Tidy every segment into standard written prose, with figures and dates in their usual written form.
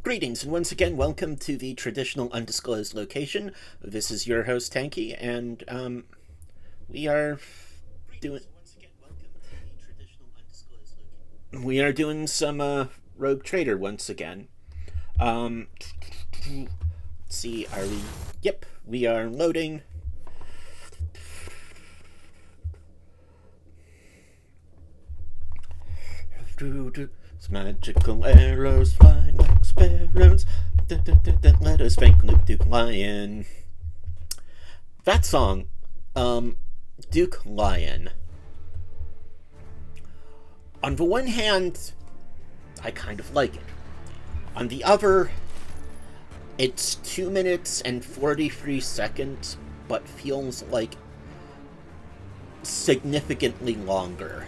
Greetings, and once again, welcome to the traditional undisclosed location. This is your host, Tanky, and we are doing some Rogue Trader once again. Let's see, are we? Yep, we are loading. Magical arrows fly like sparrows. Let us thank Duke Lion. That song, Duke Lion. On the one hand, I kind of like it. On the other, it's 2 minutes and 43 seconds, but feels like significantly longer.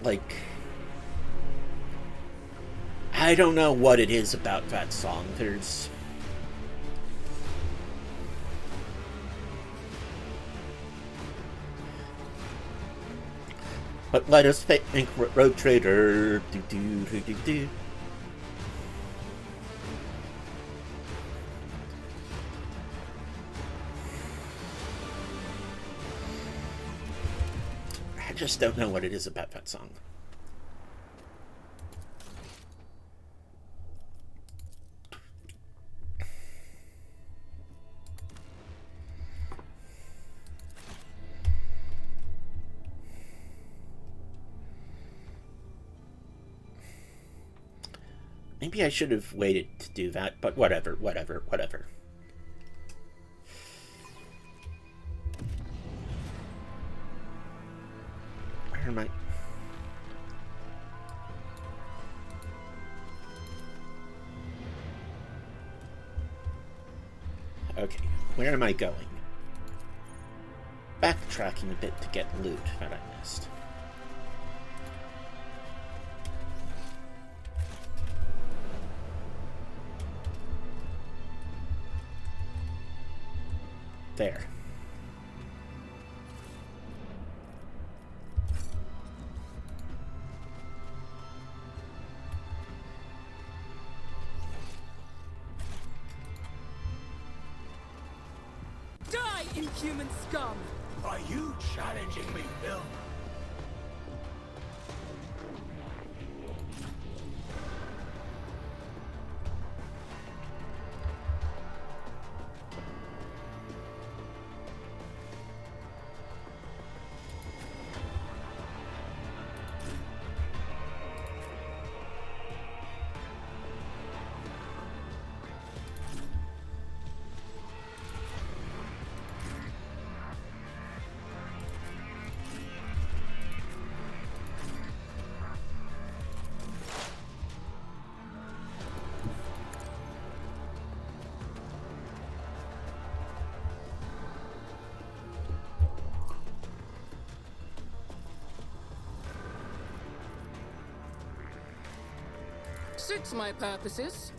Like, I don't know what it is about that song. But let us thank Rogue Trader. I just don't know what it is about that song. Maybe I should have waited to do that, but whatever. Where am I? Okay, where am I going? Backtracking a bit to get loot that I missed. There. Die, inhuman scum! Are you challenging me, Bill? Suits my purposes.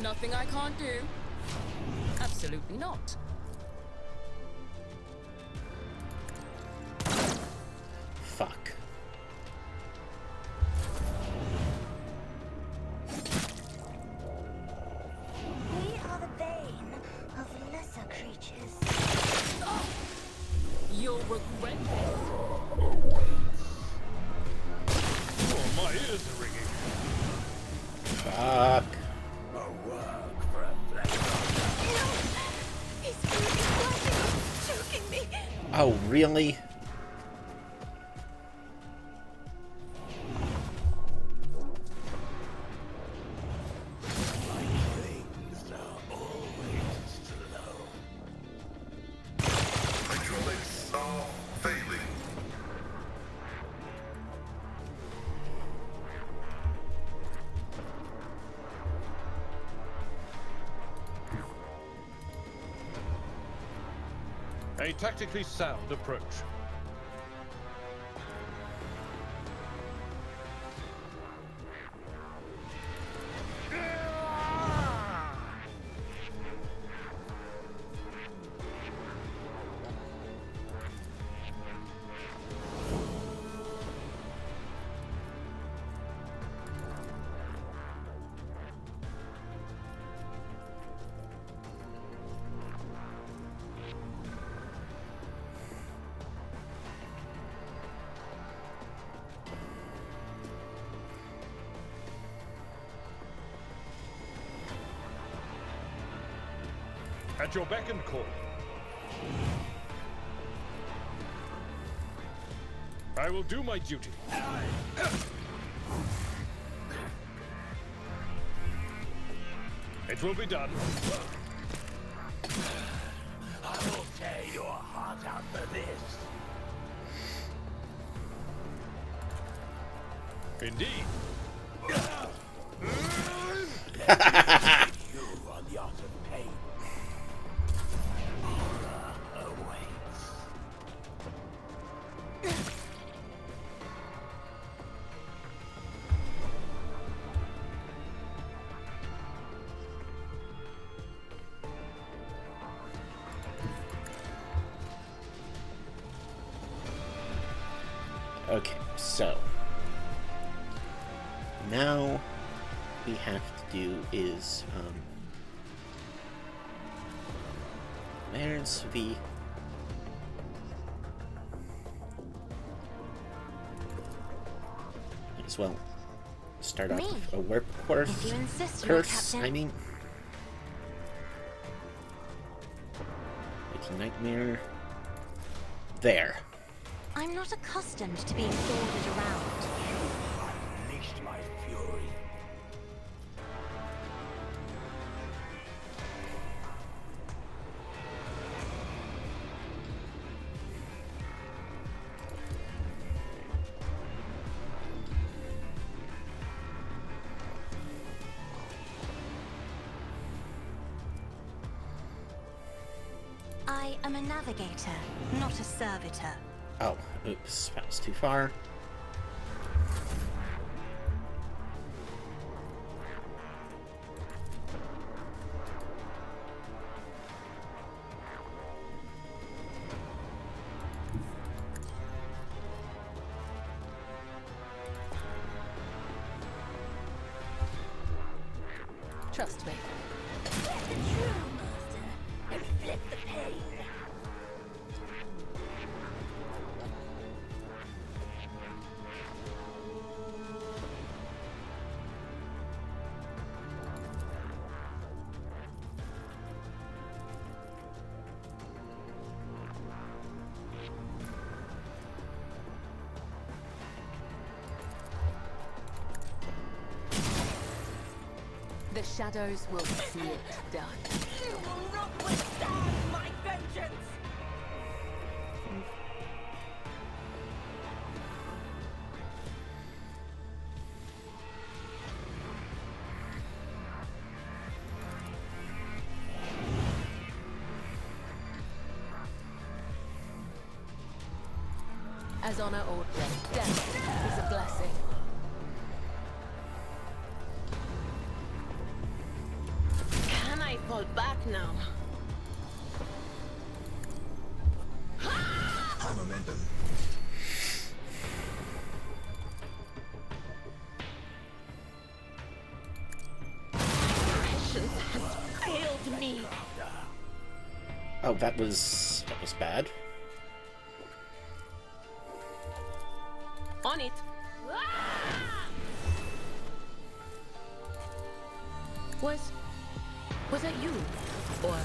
Nothing I can't do. Absolutely not. Fuck. We are the bane of lesser creatures. Oh, you'll regret this. Oh, my ears are ringing. Fuck. A work for a flesh. No! He's really choking me! Oh, really? My killings are always slow. Hydraulics are failing. A tactically sound approach. At your beck and call. I will do my duty. It will be done. I will tear your heart out for this. Indeed. You are the art of pain. Horror awaits. Okay, so now we have to do is there's the might as well start off Me, with a warp course. if you insist, my Curse, captain. I mean. It's a nightmare. There. I'm not accustomed to being ordered around. Unleashed my fury. I am a navigator, not a servitor. Oh, oops, that was too far. Trust me. Let the true master inflict the pain. The shadows will see it done. You will not withstand my vengeance! As honor or death is a blessing. Can I fall back now? High momentum. Patience has failed me. Oh, that was bad. On it. Was that you? Or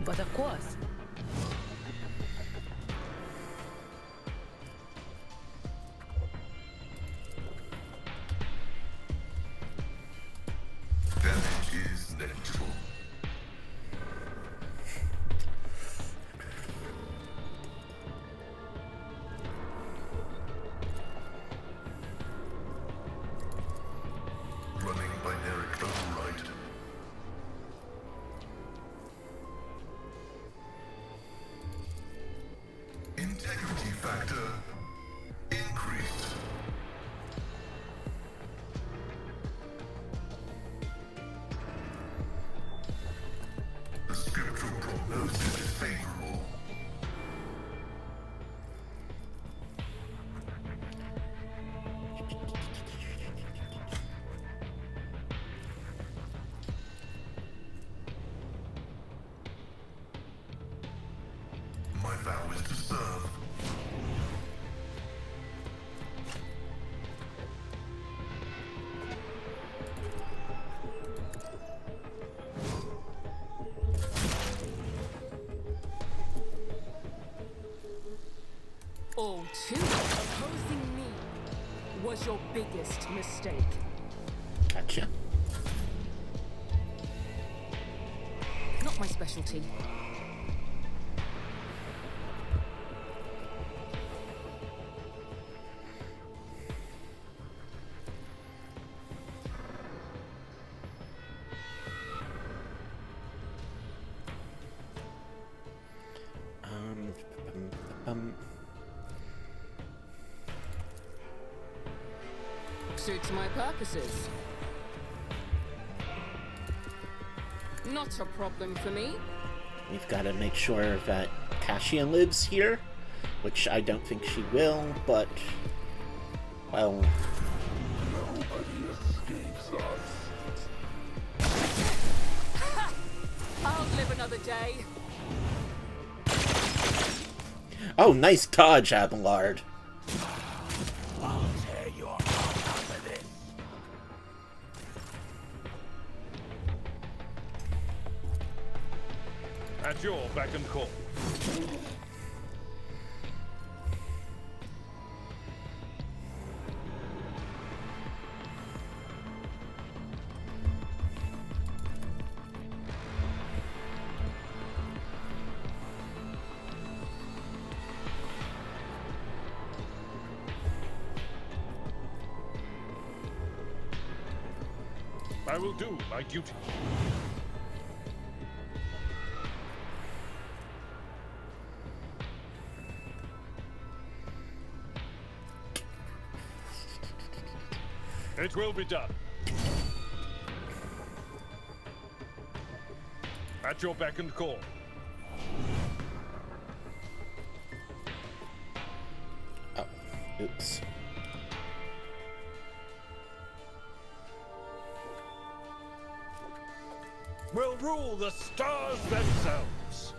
but of course. Damage is negligible. Running binary override too. Opposing me was your biggest mistake. Gotcha. Not my specialty. Suits my purposes. Not a problem for me. We've got to make sure that Cassia lives here, which I don't think she will, but, well... Nobody escapes us. I'll live another day. Oh, nice dodge, Abelard. I'll tear your heart out of this. At your beck and call. I will do my duty. It will be done. At your beck and call. Oh, oops. Will rule the stars themselves.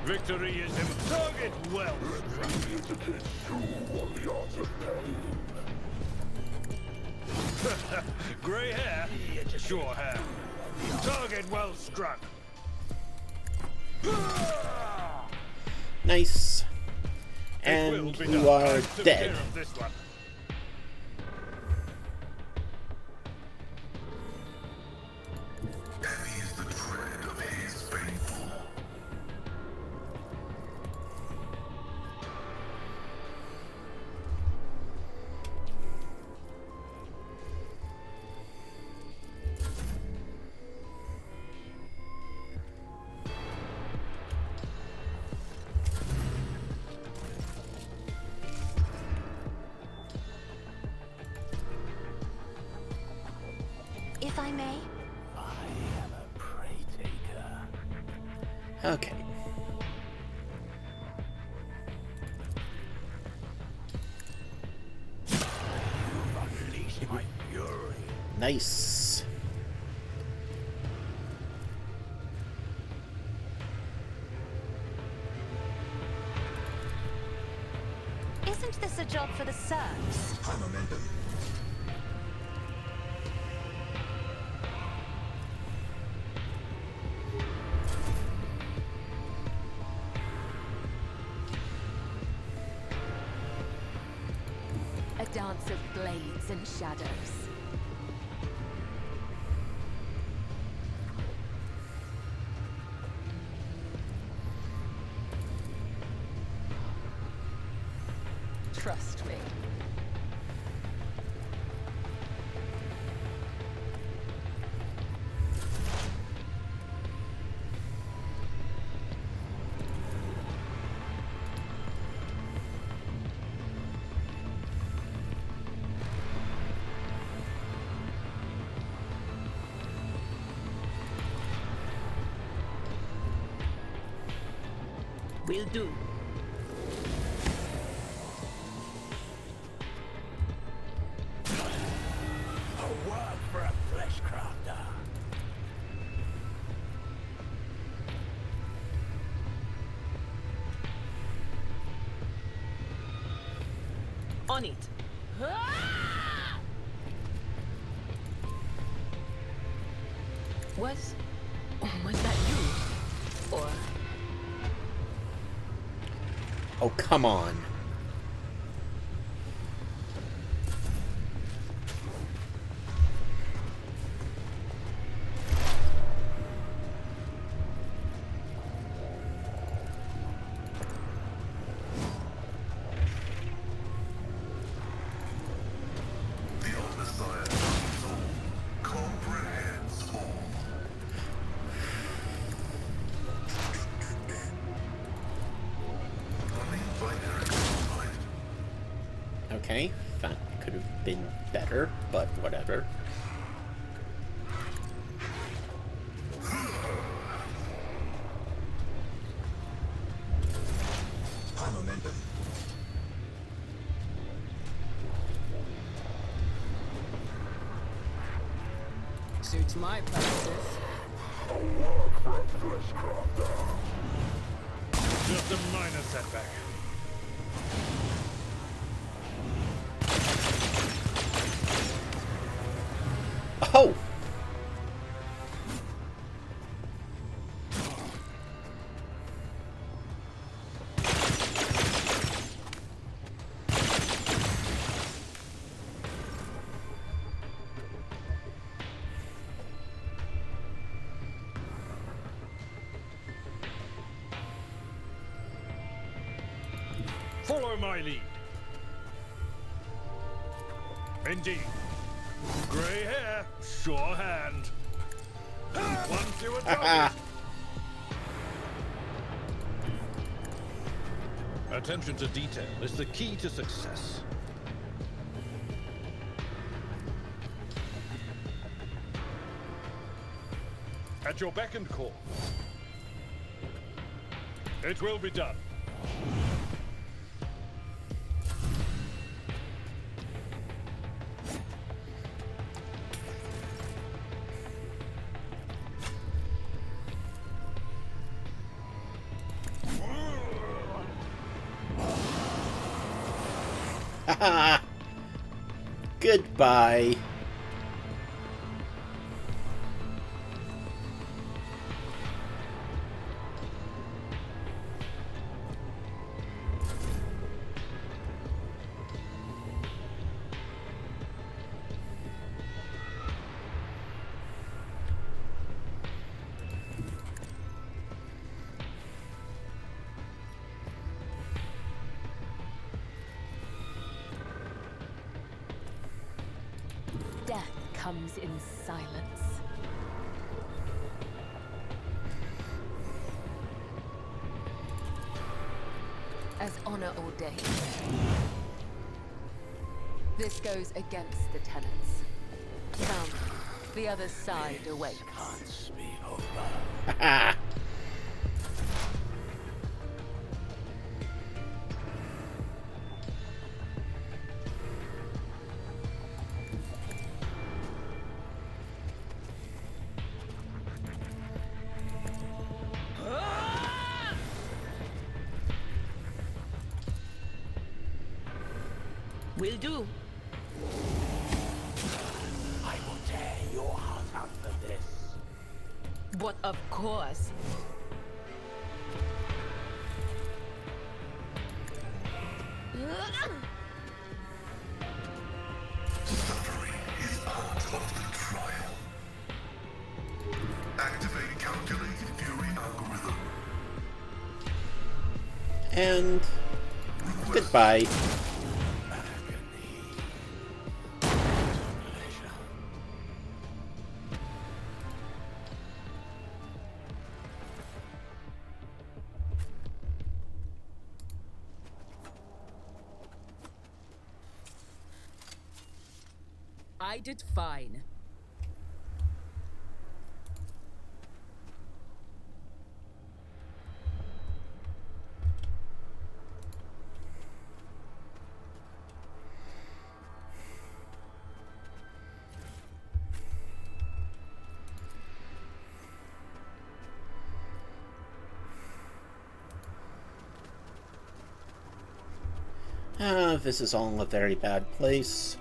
Victory is in target well. Indicates you on the art of pain. Grey hair, sure hair. Target well struck. Nice. It will And be you done. are I took dead. care of this one. Heavy is the tread of his faithful. If I may, I am a prey taker. Okay. Unleash my fury. Nice. isn't this a job for the serfs? High momentum. A dance of blades and shadows. Trust me. Will do. A work for a flesh crafter. On it. Was that you? Or Oh, come on. The old Messiah knows all, comprehends all. Let me invite Eric inside. Okay, that could have been better, but whatever. High momentum. Suits my purposes. Just a minor setback. Oh! Follow my lead. Indeed. Grey hair, sure hand. One fewer target. Attention to detail is the key to success. At your beck and call. It will be done. Haha! Goodbye. Death comes in silence. As honor ordained. This goes against the tenets. Come, the other side awaits. Can't be over. Haha! Will do. I will tear your heart out for this. But of course. Suffering is part of the trial. Activate calculated fury algorithm. And goodbye. I did fine. This is all a very bad place.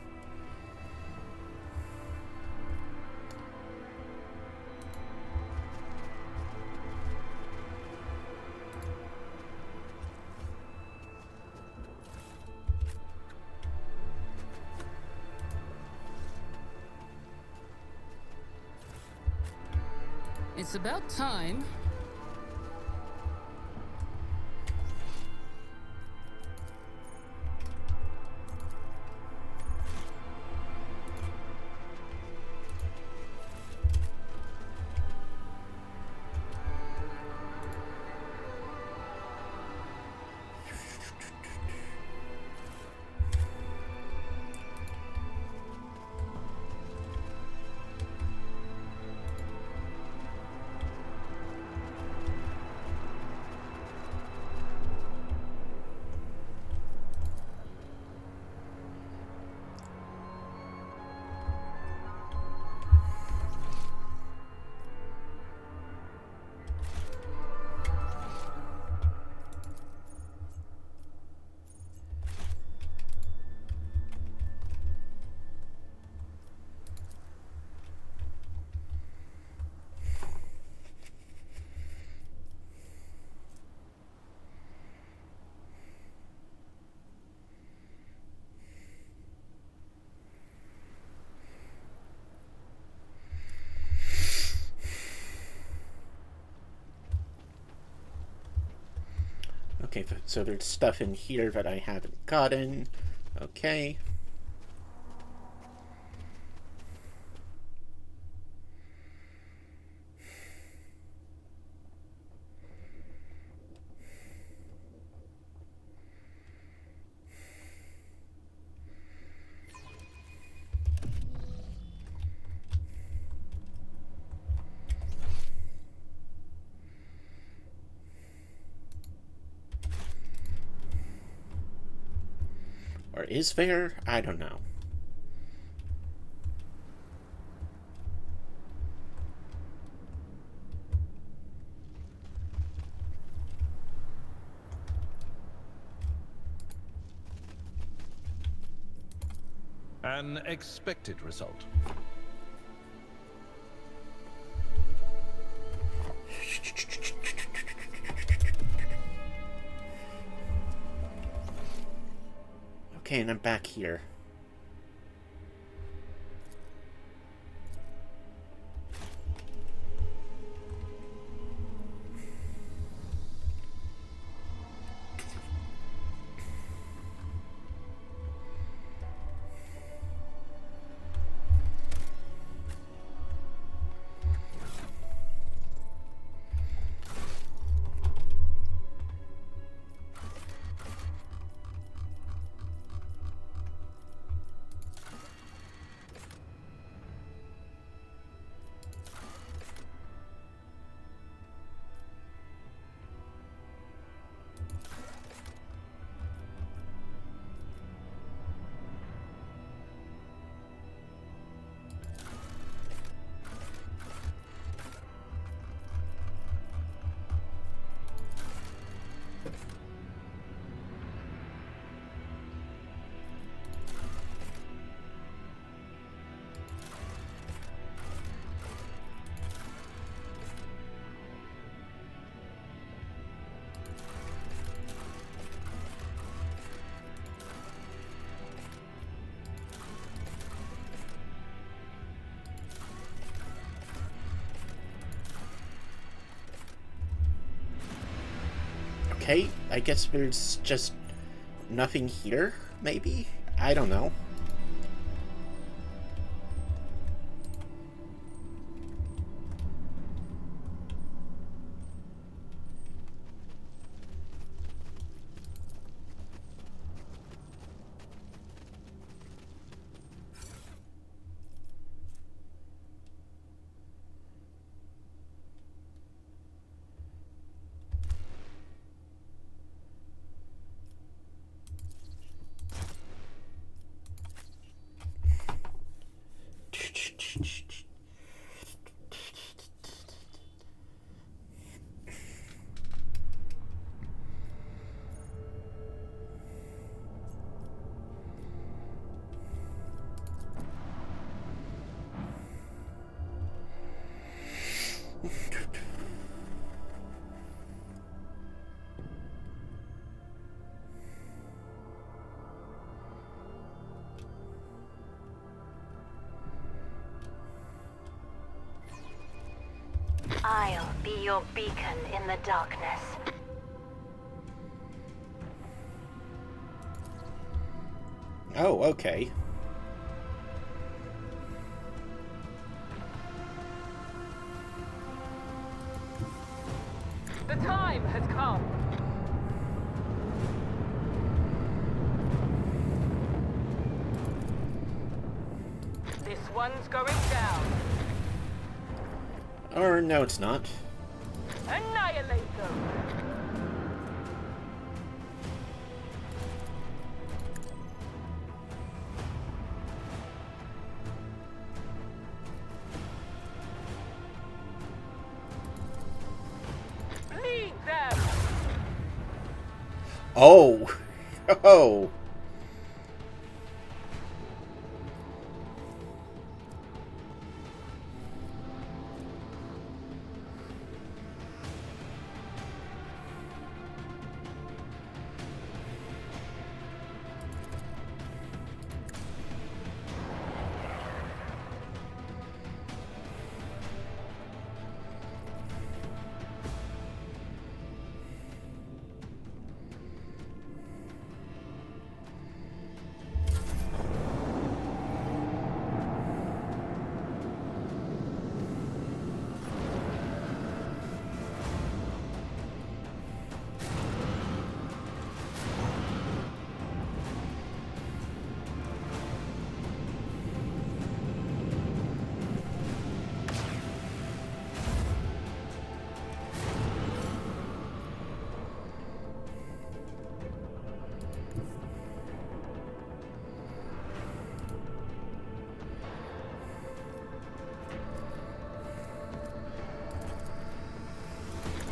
It's about time. Okay, so there's stuff in here that I haven't gotten. Okay. Or is there? I don't know. An expected result. Okay, and I'm back here. Okay, I guess there's just nothing here, maybe? I don't know. I'll be your beacon in the darkness. Oh, okay. The time has come. This one's going down. Or no, it's not. Annihilate them. Lead them. Oh! Oh!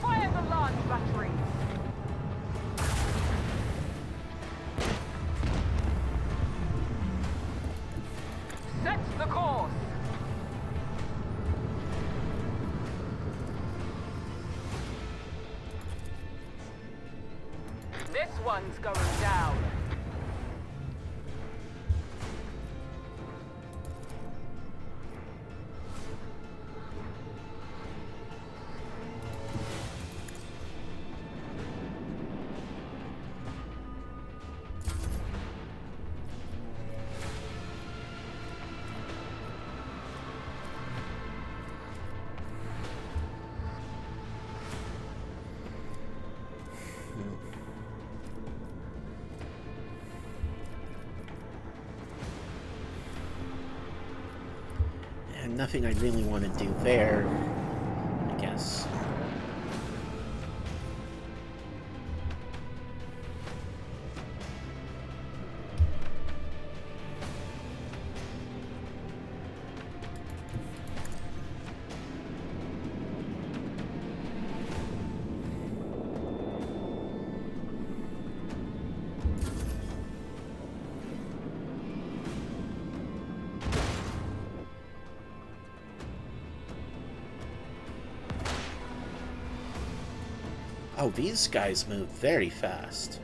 Fire the launch batteries. Set the course. This one's going down. And nothing I really want to do there, I guess. Oh, these guys move very fast.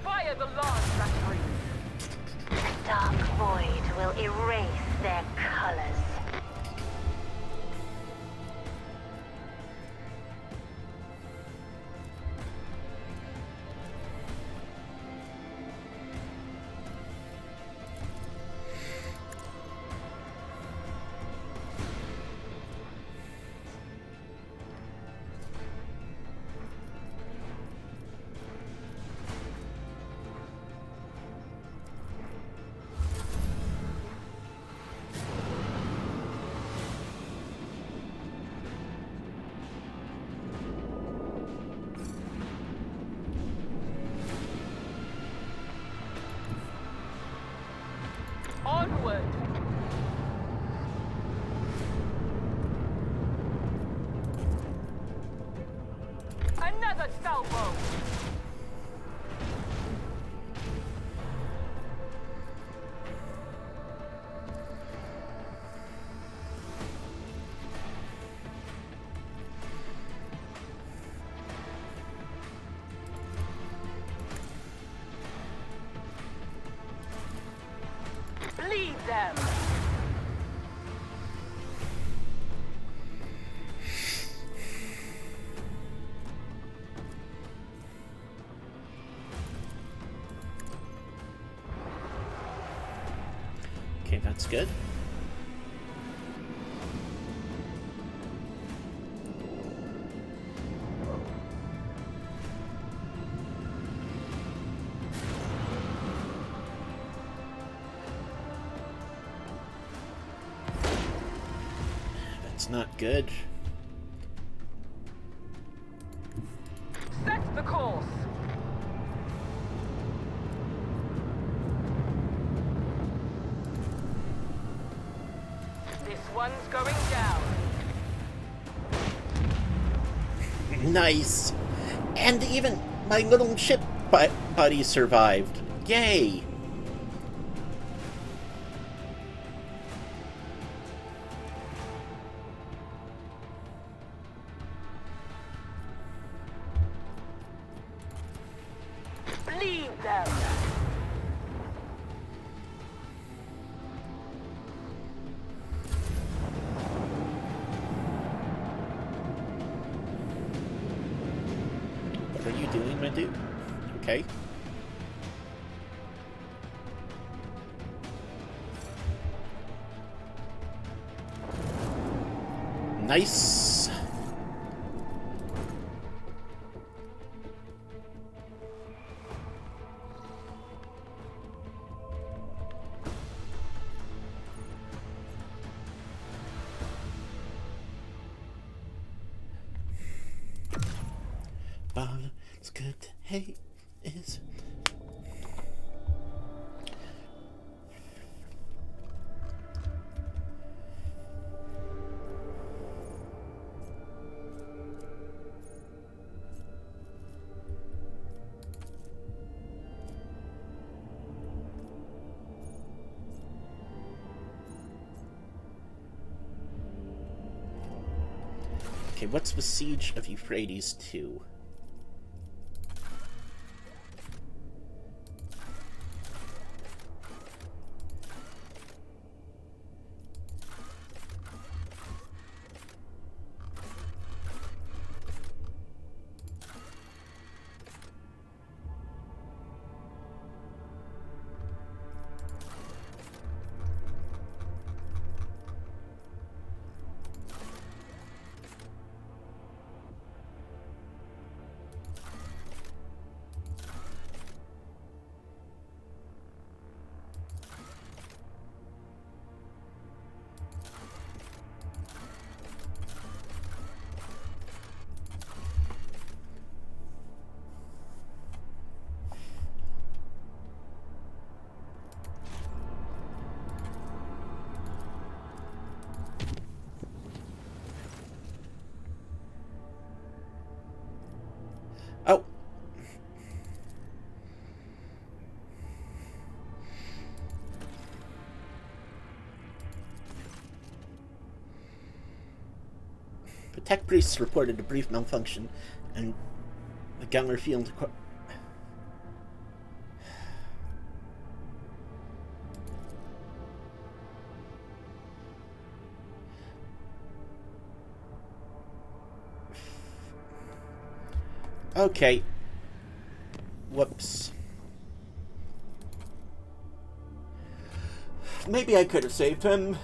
Fire the launch batteries. The dark void will erase their colors. Onward. Another salvo. Bleed them. Okay, that's good. That's not good. Set the course. This one's going down. Nice! And even my little ship buddy survived. Yay! Bleed them. What are you doing, my dude? Okay. Nice. It's good. Hey, is. Okay, what's the Siege of Euphrates 2? Oh. The tech priests reported a brief malfunction, and the gunner field. Okay. Whoops. Maybe I could have saved him.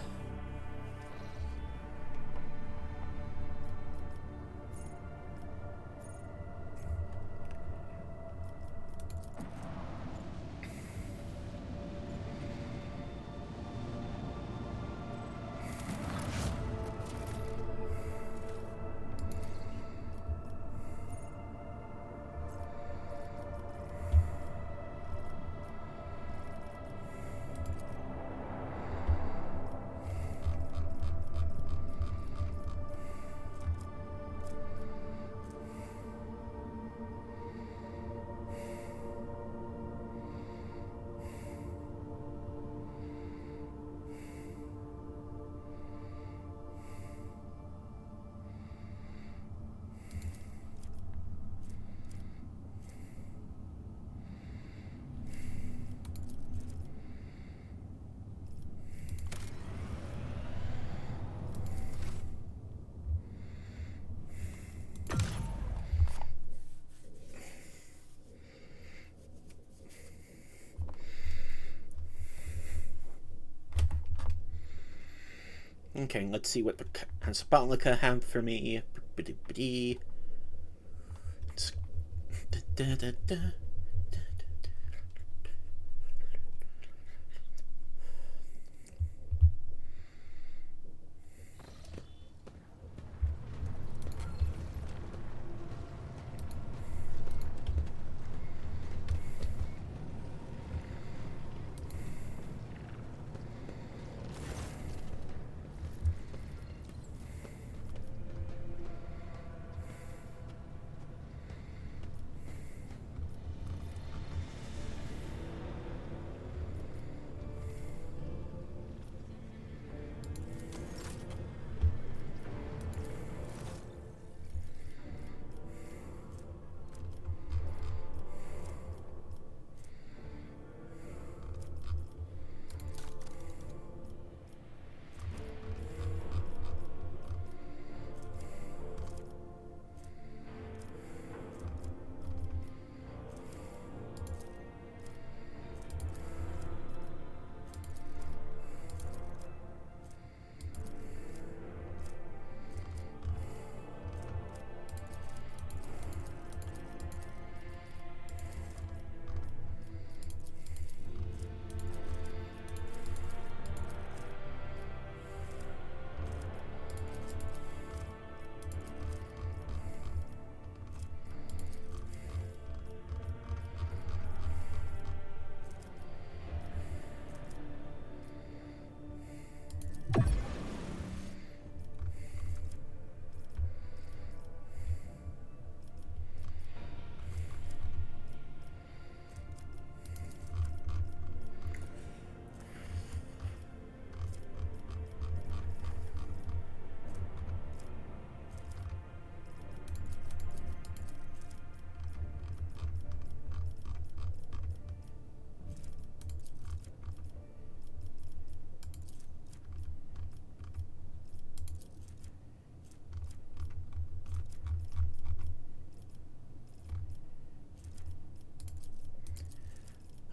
Okay, let's see what the Casablanca have for me.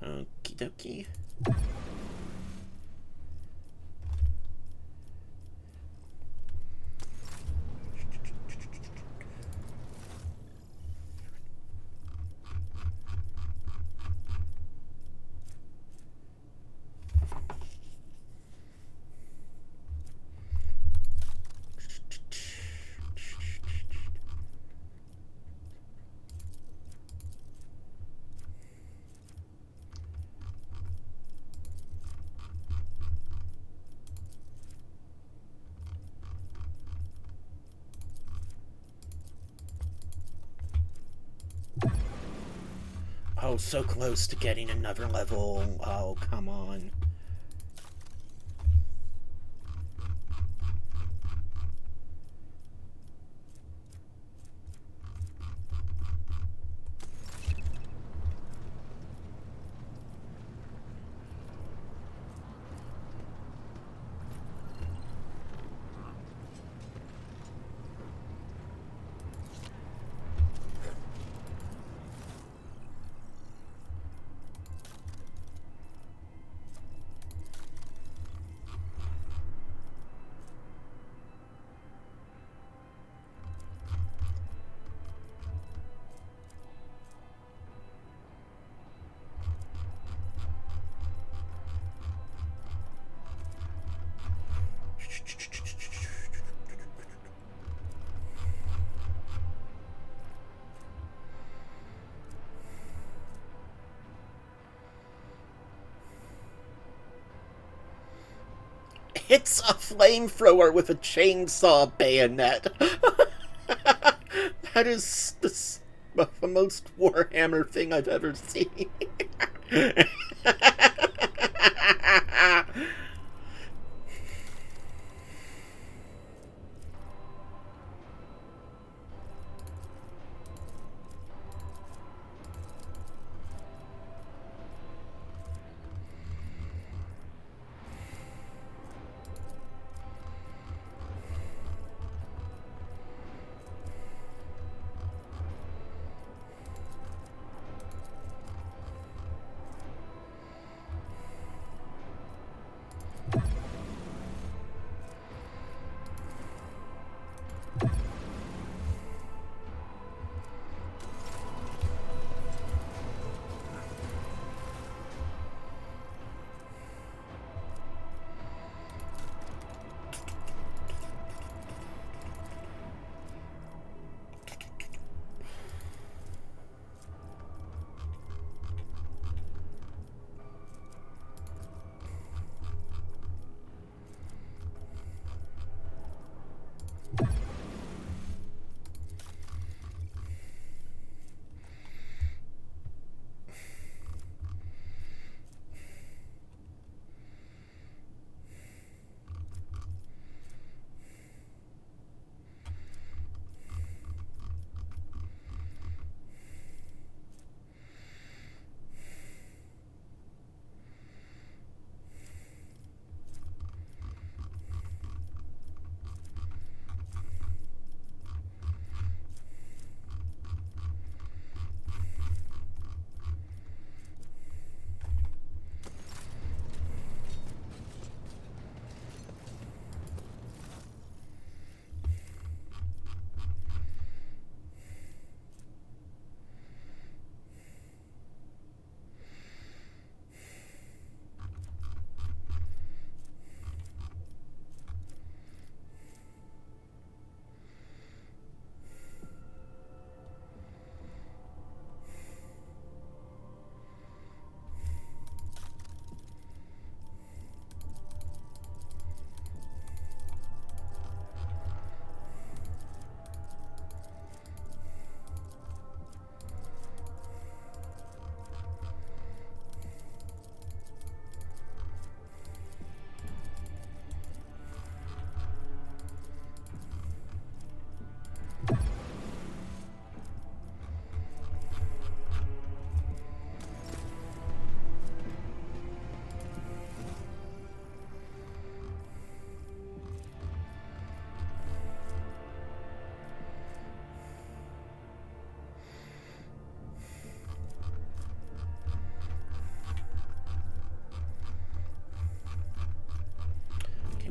Okie dokie. Oh, so close to getting another level. Oh, come on. It's a flamethrower with a chainsaw bayonet. That is the most Warhammer thing I've ever seen.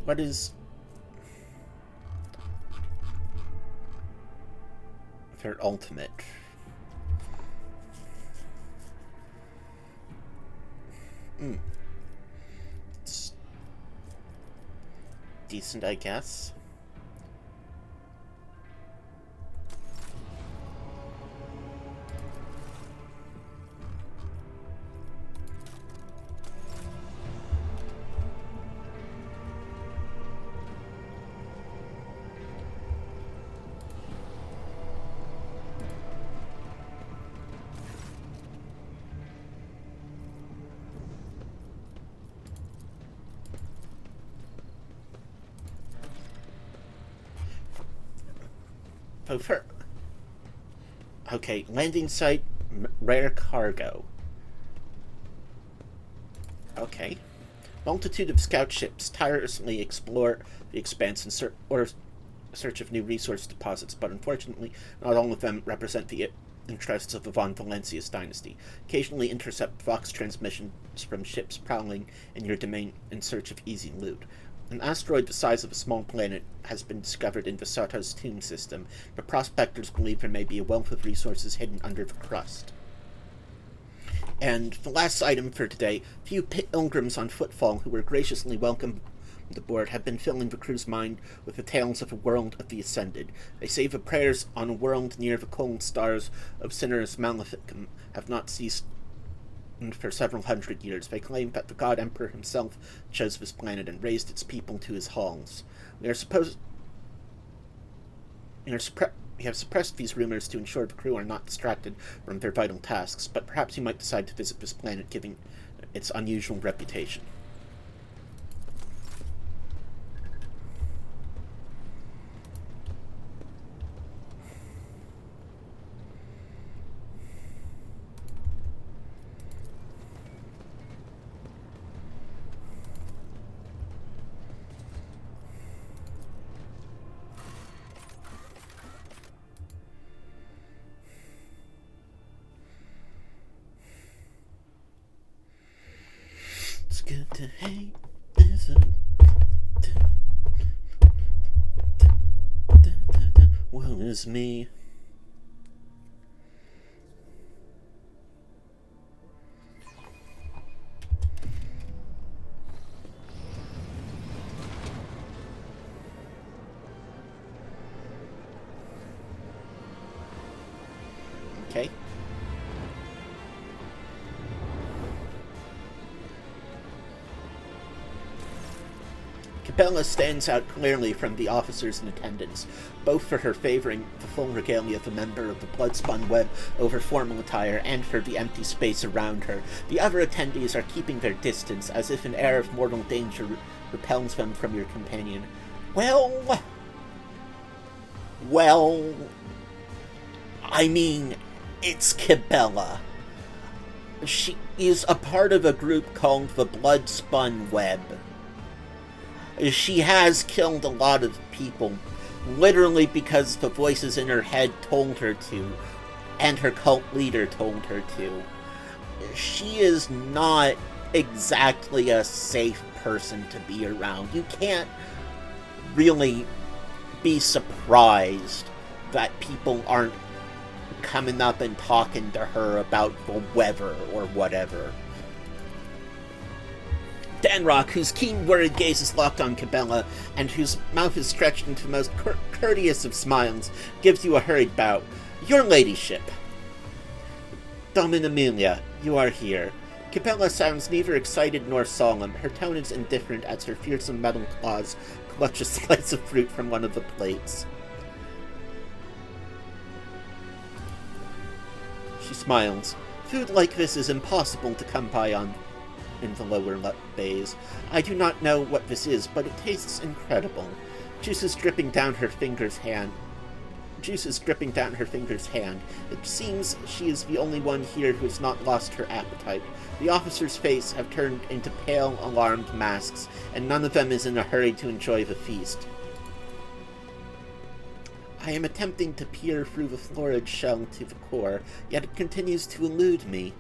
what is their ultimate? It's decent, I guess. Okay, landing site, rare cargo. Okay. Multitude of scout ships tirelessly explore the expanse in search of new resource deposits, but unfortunately, not all of them represent the interests of the von Valencius dynasty. Occasionally intercept Vox transmissions from ships prowling in your domain in search of easy loot. An asteroid the size of a small planet has been discovered in Vasata's tomb system, but prospectors believe there may be a wealth of resources hidden under the crust. And the last item for today, few pilgrims on footfall who were graciously welcomed aboard have been filling the crew's mind with the tales of a world of the Ascended. They say the prayers on a world near the cold stars of Cineris Maleficum have not ceased for several hundred years. They claim that the God Emperor himself chose this planet and raised its people to his halls. We have suppressed these rumors to ensure the crew are not distracted from their vital tasks, but perhaps you might decide to visit this planet given its unusual reputation. It's good to hate, isn't woe is me. Okay. Capella stands out clearly from the officers in attendance, both for her favoring the full regalia of a member of the blood-spun web over formal attire and for the empty space around her. The other attendees are keeping their distance, as if an air of mortal danger repels them from your companion. Well, I mean, it's Cabela. She is a part of a group called the Blood-Spun Web. She has killed a lot of people, literally because the voices in her head told her to, and her cult leader told her to. She is not exactly a safe person to be around. You can't really be surprised that people aren't coming up and talking to her about the weather or whatever. Danrock, whose keen, worried gaze is locked on Cabela, and whose mouth is stretched into the most courteous of smiles, gives you a hurried bow. Your ladyship. Domin Amelia, you are here. Cabela sounds neither excited nor solemn. Her tone is indifferent as her fearsome metal claws clutch a slice of fruit from one of the plates. She smiles. Food like this is impossible to come by in the lower bays. I do not know what this is, but it tastes incredible. Juice is dripping down her finger's hand. It seems she is the only one here who has not lost her appetite. The officers' faces have turned into pale, alarmed masks, and none of them is in a hurry to enjoy the feast. I am attempting to peer through the florid shell to the core, yet it continues to elude me.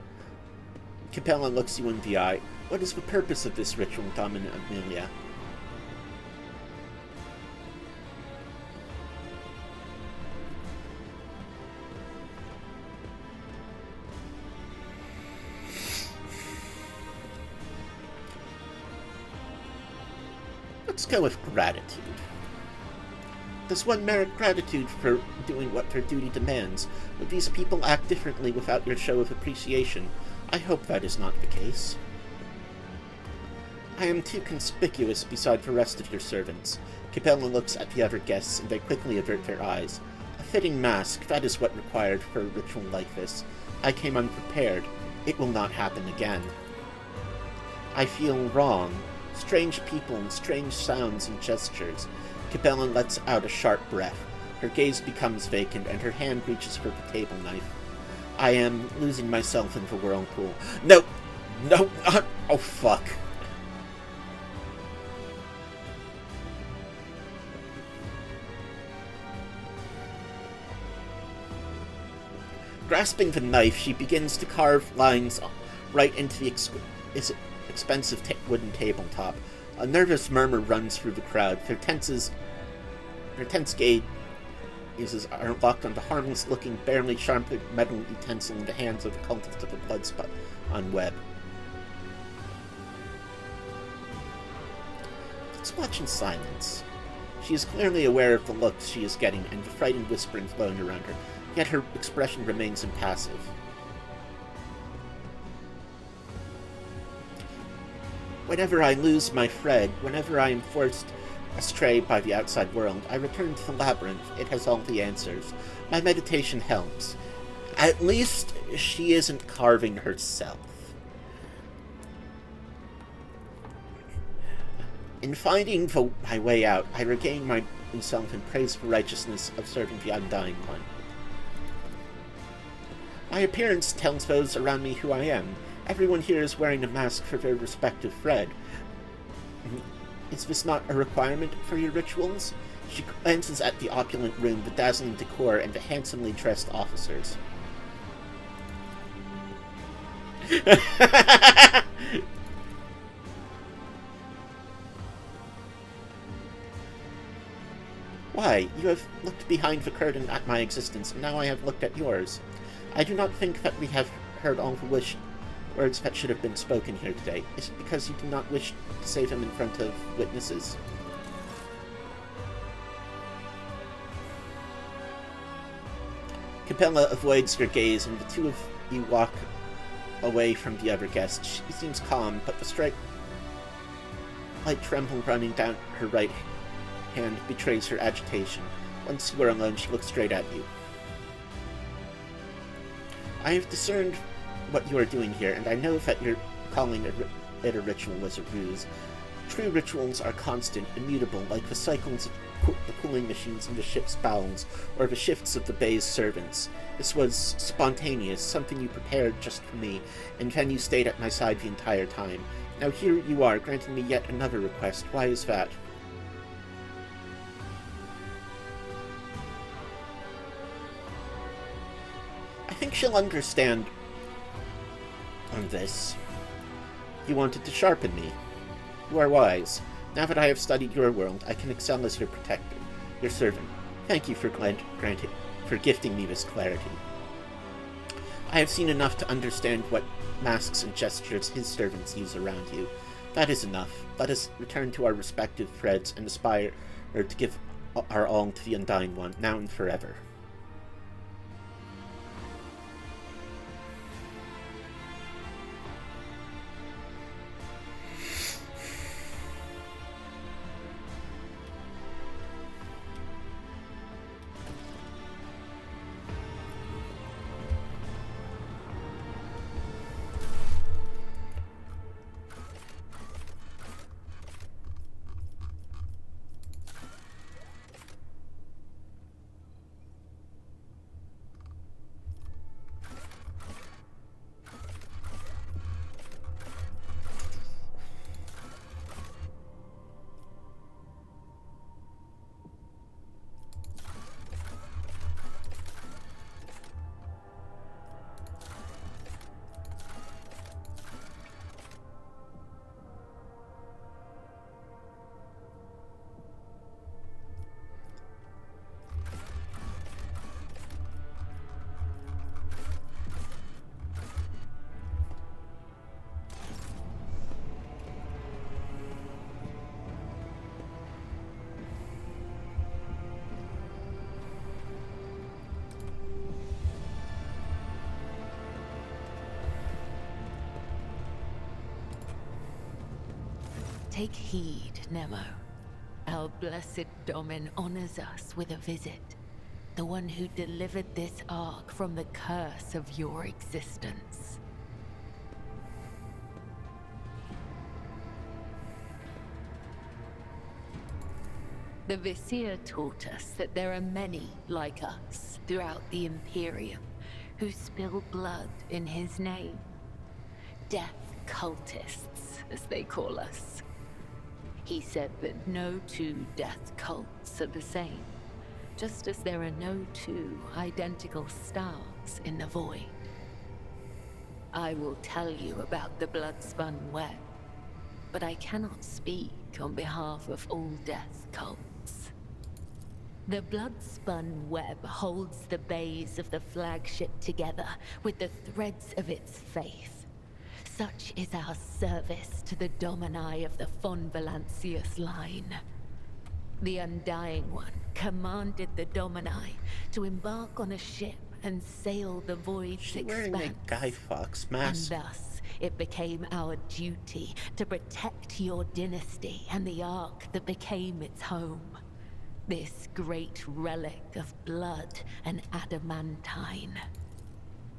Capella looks you in the eye. What is the purpose of this ritual, Domin Amelia? Let's go with gratitude. Does one merit gratitude for doing what their duty demands? Would these people act differently without your show of appreciation? I hope that is not the case. I am too conspicuous beside the rest of your servants. Cabela looks at the other guests, and they quickly avert their eyes. A fitting mask, that is what required for a ritual like this. I came unprepared. It will not happen again. I feel wrong. Strange people and strange sounds and gestures. Cabela lets out a sharp breath. Her gaze becomes vacant, and her hand reaches for the table knife. I am losing myself in the whirlpool. No! No! Not! Oh, fuck. Grasping the knife, she begins to carve lines right into the expensive wooden tabletop. A nervous murmur runs through the crowd. Their tense gazes are locked on the harmless-looking, barely sharpened metal utensil in the hands of the cultist of the blood spot on web. Let's watch in silence. She is clearly aware of the looks she is getting and the frightened whispering flowing around her, yet her expression remains impassive. Whenever I lose my thread, whenever I am forced astray by the outside world, I return to the labyrinth. It has all the answers. My meditation helps. At least she isn't carving herself. In finding my way out, I regain myself and praise the righteousness of serving the Undying One. My appearance tells those around me who I am. Everyone here is wearing a mask for their respective thread. Is this not a requirement for your rituals? She glances at the opulent room, the dazzling decor, and the handsomely dressed officers. Why, you have looked behind the curtain at my existence, and now I have looked at yours. I do not think that we have heard all the words that should have been spoken here today. Is it because you do not wish to say them in front of witnesses? Cabela avoids your gaze, and the two of you walk away from the other guest. She seems calm, but the slight tremble running down her right hand betrays her agitation. Once you are alone, she looks straight at you. I have discerned what you are doing here, and I know that your calling it a ritual was a ruse. True rituals are constant, immutable, like the cycles of the cooling machines in the ship's bowels, or the shifts of the bay's servants. This was spontaneous, something you prepared just for me, and then you stayed at my side the entire time. Now here you are, granting me yet another request. Why is that? I think she'll understand on this. You wanted to sharpen me. You are wise. Now that I have studied your world, I can excel as your protector, your servant. Thank you for gifting me this clarity. I have seen enough to understand what masks and gestures his servants use around you. That is enough. Let us return to our respective threads and aspire to give our all to the Undying One, now and forever. Take heed, Nemo. Our blessed Domin honors us with a visit. The one who delivered this ark from the curse of your existence. The Vizier taught us that there are many like us throughout the Imperium who spill blood in his name. Death cultists, as they call us. He said that no two death cults are the same, just as there are no two identical stars in the void. I will tell you about the blood-spun web, but I cannot speak on behalf of all death cults. The blood-spun web holds the bays of the flagship together with the threads of its faith. Such is our service to the Domini of the von Valancius line. The Undying One commanded the Domini to embark on a ship and sail the void's She's wearing expanse. a Guy Fawkes And mask. thus, it became our duty to protect your dynasty and the Ark that became its home. This great relic of blood and adamantine.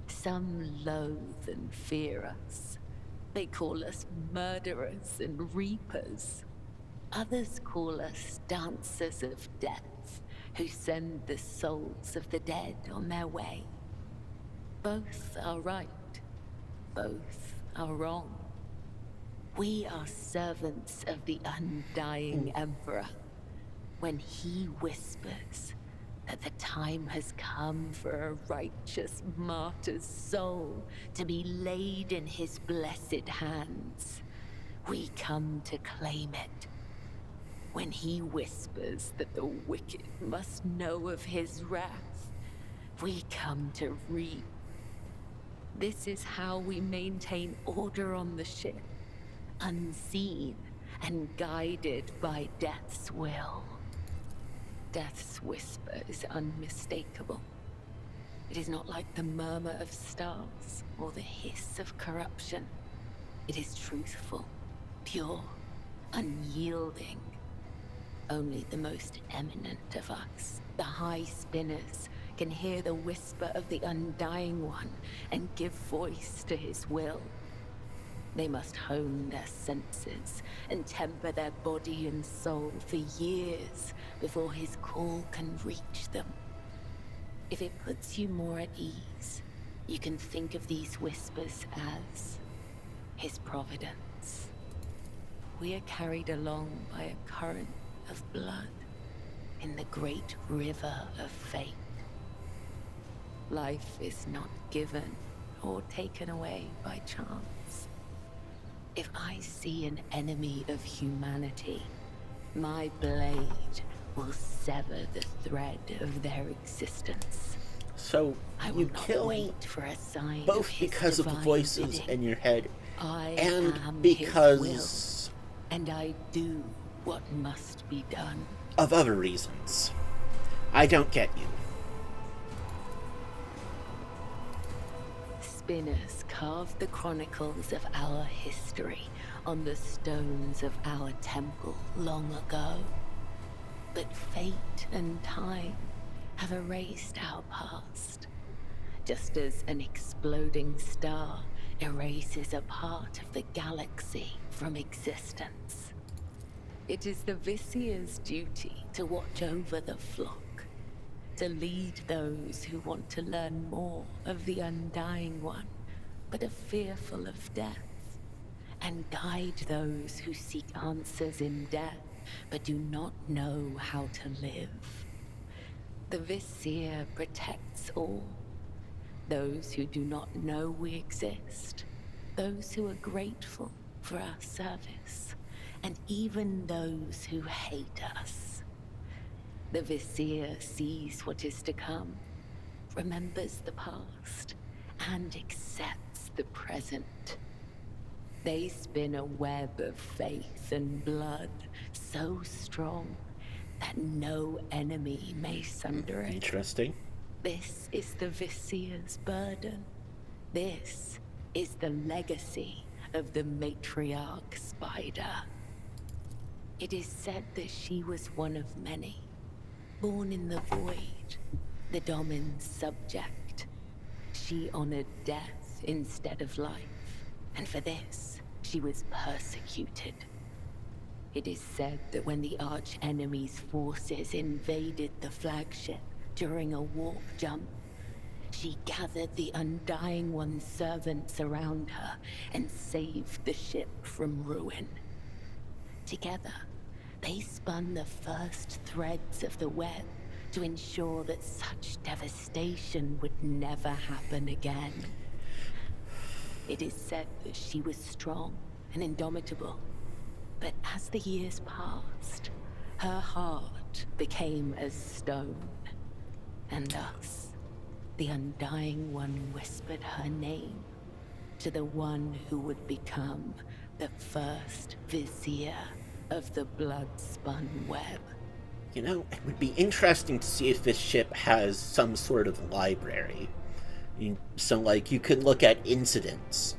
Some loathe and fear us. They call us murderers and reapers. Others call us dancers of death, who send the souls of the dead on their way. Both are right. Both are wrong. We are servants of the undying Emperor. When he whispers that the time has come for a righteous martyr's soul to be laid in his blessed hands, we come to claim it. When he whispers that the wicked must know of his wrath, we come to reap. This is how we maintain order on the ship, unseen and guided by Death's will. Death's whisper is unmistakable. It is not like the murmur of stars or the hiss of corruption. It is truthful, pure, unyielding. Only the most eminent of us, the High Spinners, can hear the whisper of the Undying One and give voice to his will. They must hone their senses and temper their body and soul for years before his call can reach them. If it puts you more at ease, you can think of these whispers as his providence. We are carried along by a current of blood in the great river of fate. Life is not given or taken away by chance. If I see an enemy of humanity, my blade will sever the thread of their existence. So I will you not kill wait for a sign both of his because of the divine voices bidding. in your head I and am because his will, and I do what must be done. of other reasons. I don't get you. Spinners carved the chronicles of our history on the stones of our temple long ago. But fate and time have erased our past, just as an exploding star erases a part of the galaxy from existence. It is the Vizier's duty to watch over the flock, to lead those who want to learn more of the Undying One, but are fearful of death, and guide those who seek answers in death, but do not know how to live. The Vizier protects all, those who do not know we exist, those who are grateful for our service, and even those who hate us. The Vizier sees what is to come, remembers the past, and accepts the present. They spin a web of faith and blood so strong that no enemy may sunder it. Interesting. This is the Vizier's burden. This is the legacy of the matriarch spider. It is said that she was one of many, born in the void, the Domin's subject. She honored death instead of life, and for this, she was persecuted. It is said that when the arch-enemy's forces invaded the flagship during a warp jump, she gathered the Undying One's servants around her and saved the ship from ruin. Together, they spun the first threads of the web to ensure that such devastation would never happen again. It is said that she was strong and indomitable, but as the years passed, her heart became as stone, and thus, the Undying One whispered her name to the one who would become the first vizier of the blood-spun web. You know, it would be interesting to see if this ship has some sort of library. So, like, you could look at incidents.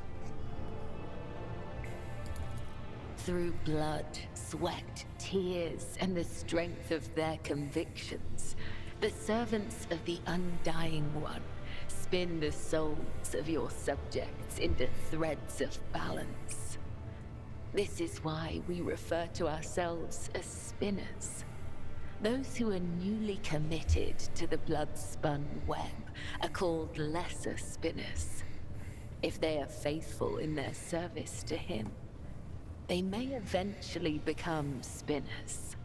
Through blood, sweat, tears, and the strength of their convictions, the servants of the Undying One spin the souls of your subjects into threads of balance. This is why we refer to ourselves as spinners. Those who are newly committed to the blood-spun web are called lesser spinners. If they are faithful in their service to him, they may eventually become spinners.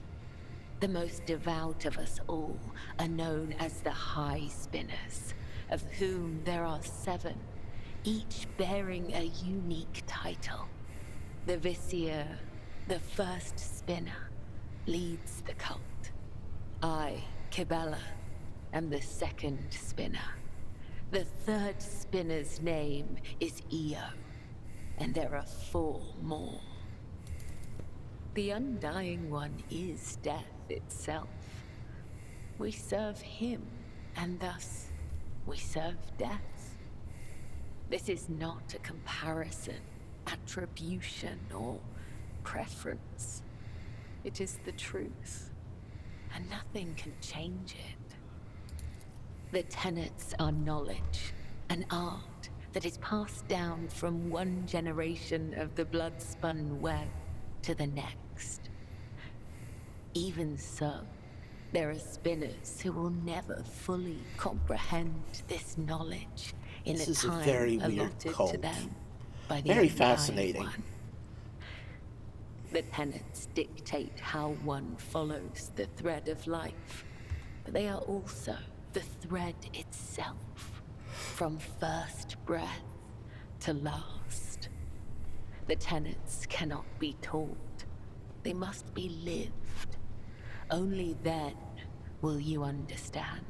The most devout of us all are known as the High Spinners, of whom there are 7, each bearing a unique title. The Vizier, the first spinner, leads the cult. I, Kibella, am the second spinner. The third spinner's name is Io, and there are 4 more. The Undying One is death itself. We serve him, and thus we serve death. This is not a comparison, attribution, or preference. It is the truth, and nothing can change it. The tenets are knowledge, an art that is passed down from one generation of the blood-spun web to the next. Even so, there are spinners who will never fully comprehend this knowledge in This a is a time very weird allotted to cult. them by the Very Undying fascinating. One. The tenets dictate how one follows the thread of life, but they are also the thread itself, from first breath to last. The tenets cannot be taught, they must be lived. Only then will you understand.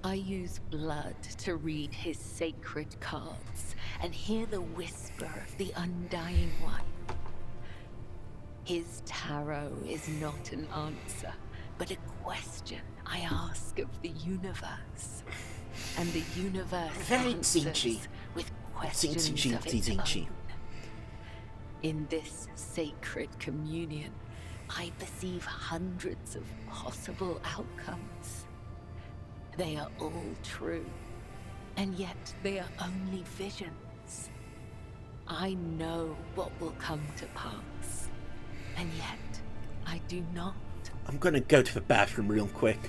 I use blood to read his sacred cards and hear the whisper of the Undying One. His tarot is not an answer, but a question I ask of the universe. And the universe Very answers Zinchi. with questions of its Zinchi. own. In this sacred communion, I perceive hundreds of possible outcomes. They are all true, and yet they are only visions. I know what will come to pass, and yet I do not. I'm gonna go to the bathroom real quick.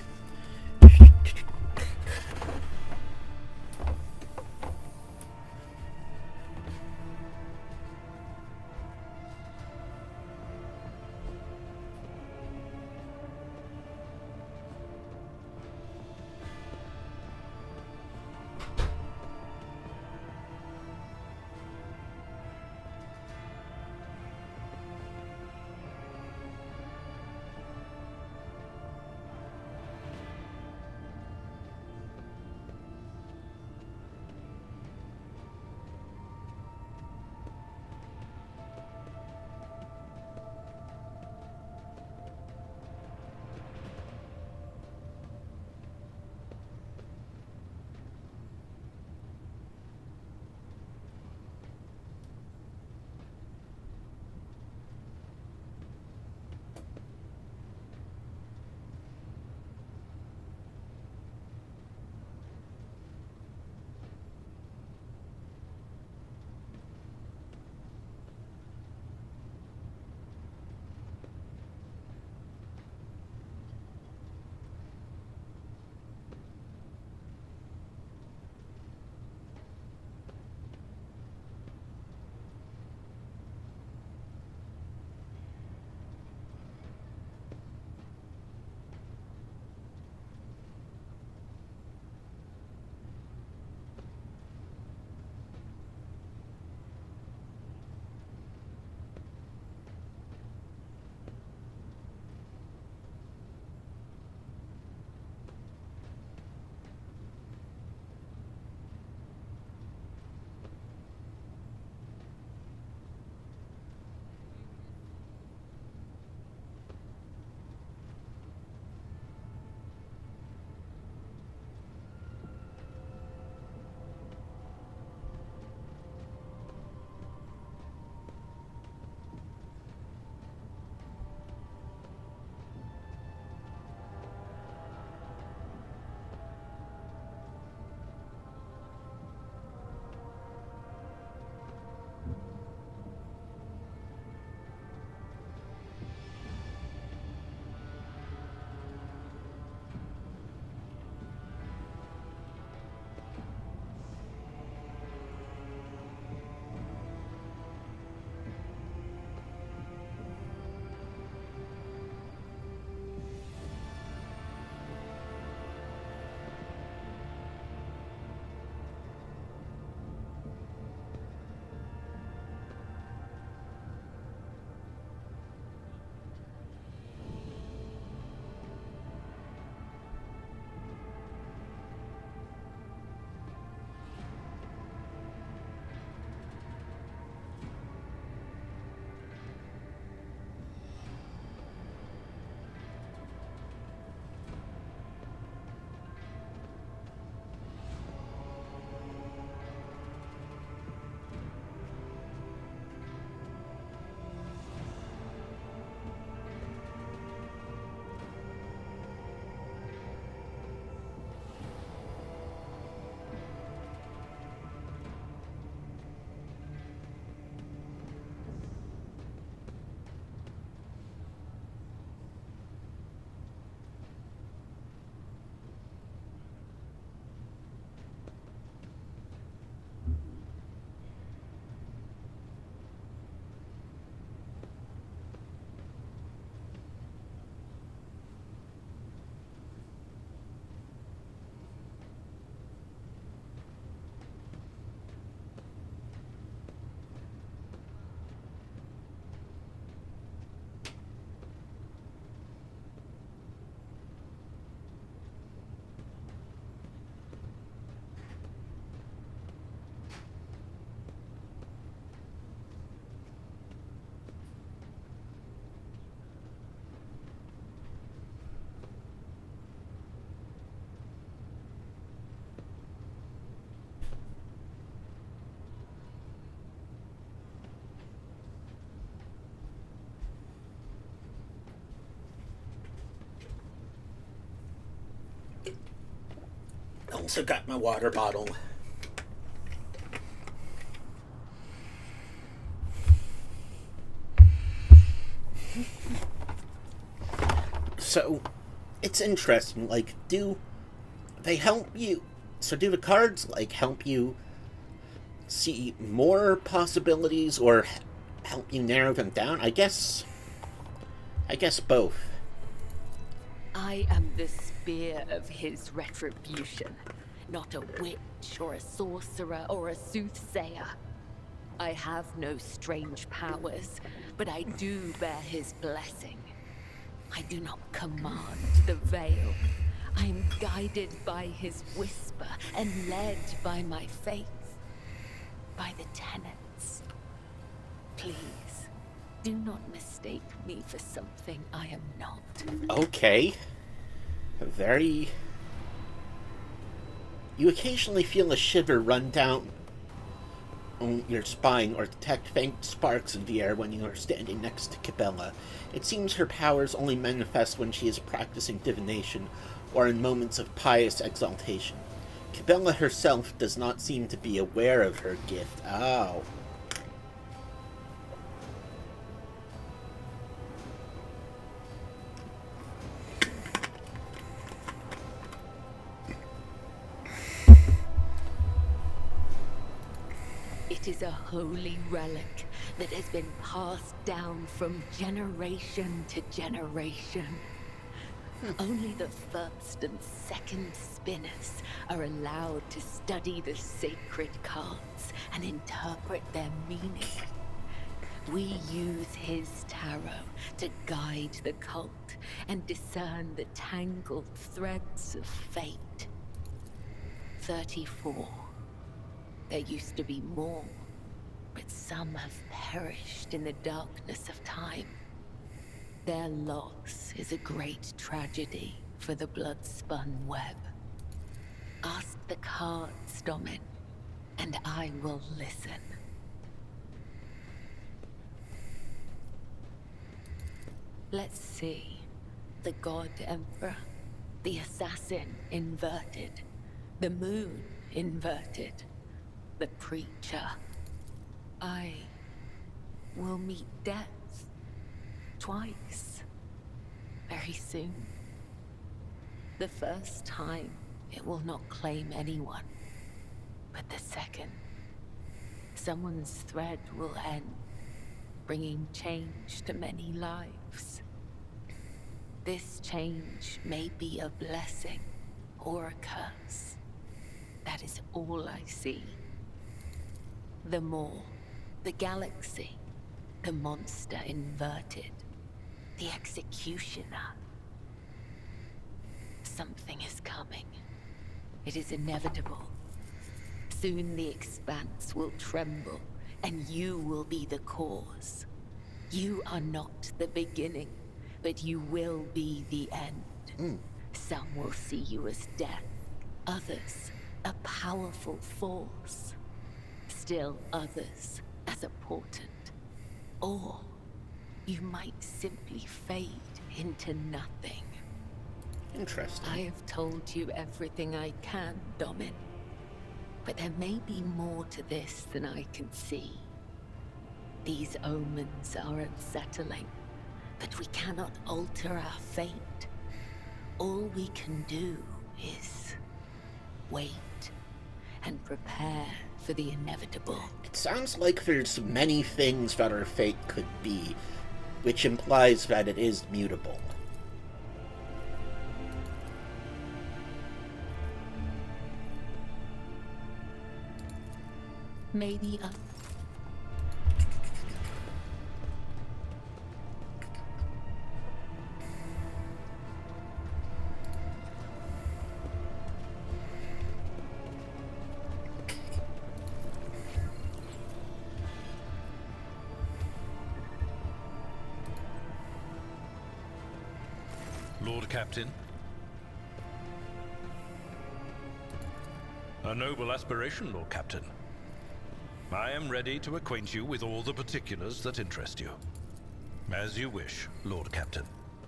Also got my water bottle. So, it's interesting, like, do they help you? So do the cards, like, help you see more possibilities or help you narrow them down? I guess both. I am the spear of his retribution, not a witch or a sorcerer or a soothsayer. I have no strange powers, but I do bear his blessing. I do not command the veil. I am guided by his whisper and led by my faith, by the tenets. Please, do not mistake me for something I am not. Okay. Very... You occasionally feel a shiver run down your spine or detect faint sparks in the air when you are standing next to Cabela. It seems her powers only manifest when she is practicing divination or in moments of pious exaltation. Cabela herself does not seem to be aware of her gift. Oh. It is a holy relic that has been passed down from generation to generation. Only the first and second spinners are allowed to study the sacred cards and interpret their meaning. We use his tarot to guide the cult and discern the tangled threads of fate. 34. There used to be more, but some have perished in the darkness of time. Their loss is a great tragedy for the blood-spun web. Ask the cards, Domin, and I will listen. Let's see. The God Emperor, the Assassin inverted, the Moon inverted, the Preacher. I will meet death twice, very soon. The first time, it will not claim anyone, but the second, someone's thread will end, bringing change to many lives. This change may be a blessing or a curse. That is all I see. The Maw, the galaxy, the monster inverted, the executioner. Something is coming. It is inevitable. Soon the expanse will tremble, and you will be the cause. You are not the beginning, but you will be the end. Some will see you as death, others a powerful force. Still others as a portent. Or you might simply fade into nothing. Interesting. I have told you everything I can, Domin. But there may be more to this than I can see. These omens are unsettling, but we cannot alter our fate. All we can do is wait and prepare for the inevitable. It sounds like there's many things that our fate could be, which implies that it is mutable. Maybe a... Lord Captain. A noble aspiration, Lord Captain. I am ready to acquaint you with all the particulars that interest you. As you wish, Lord Captain.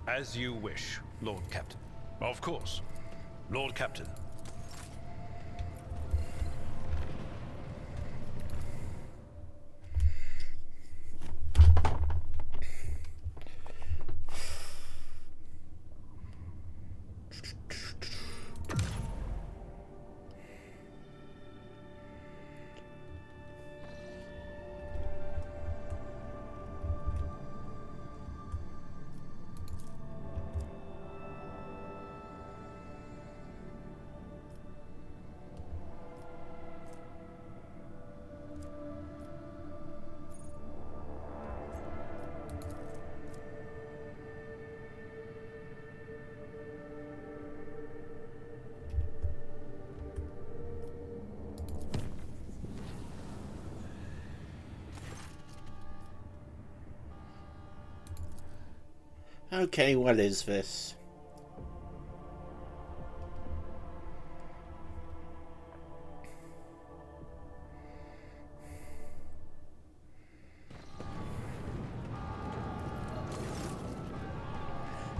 As you wish, Lord Captain. Of course, Lord Captain. Okay, what is this?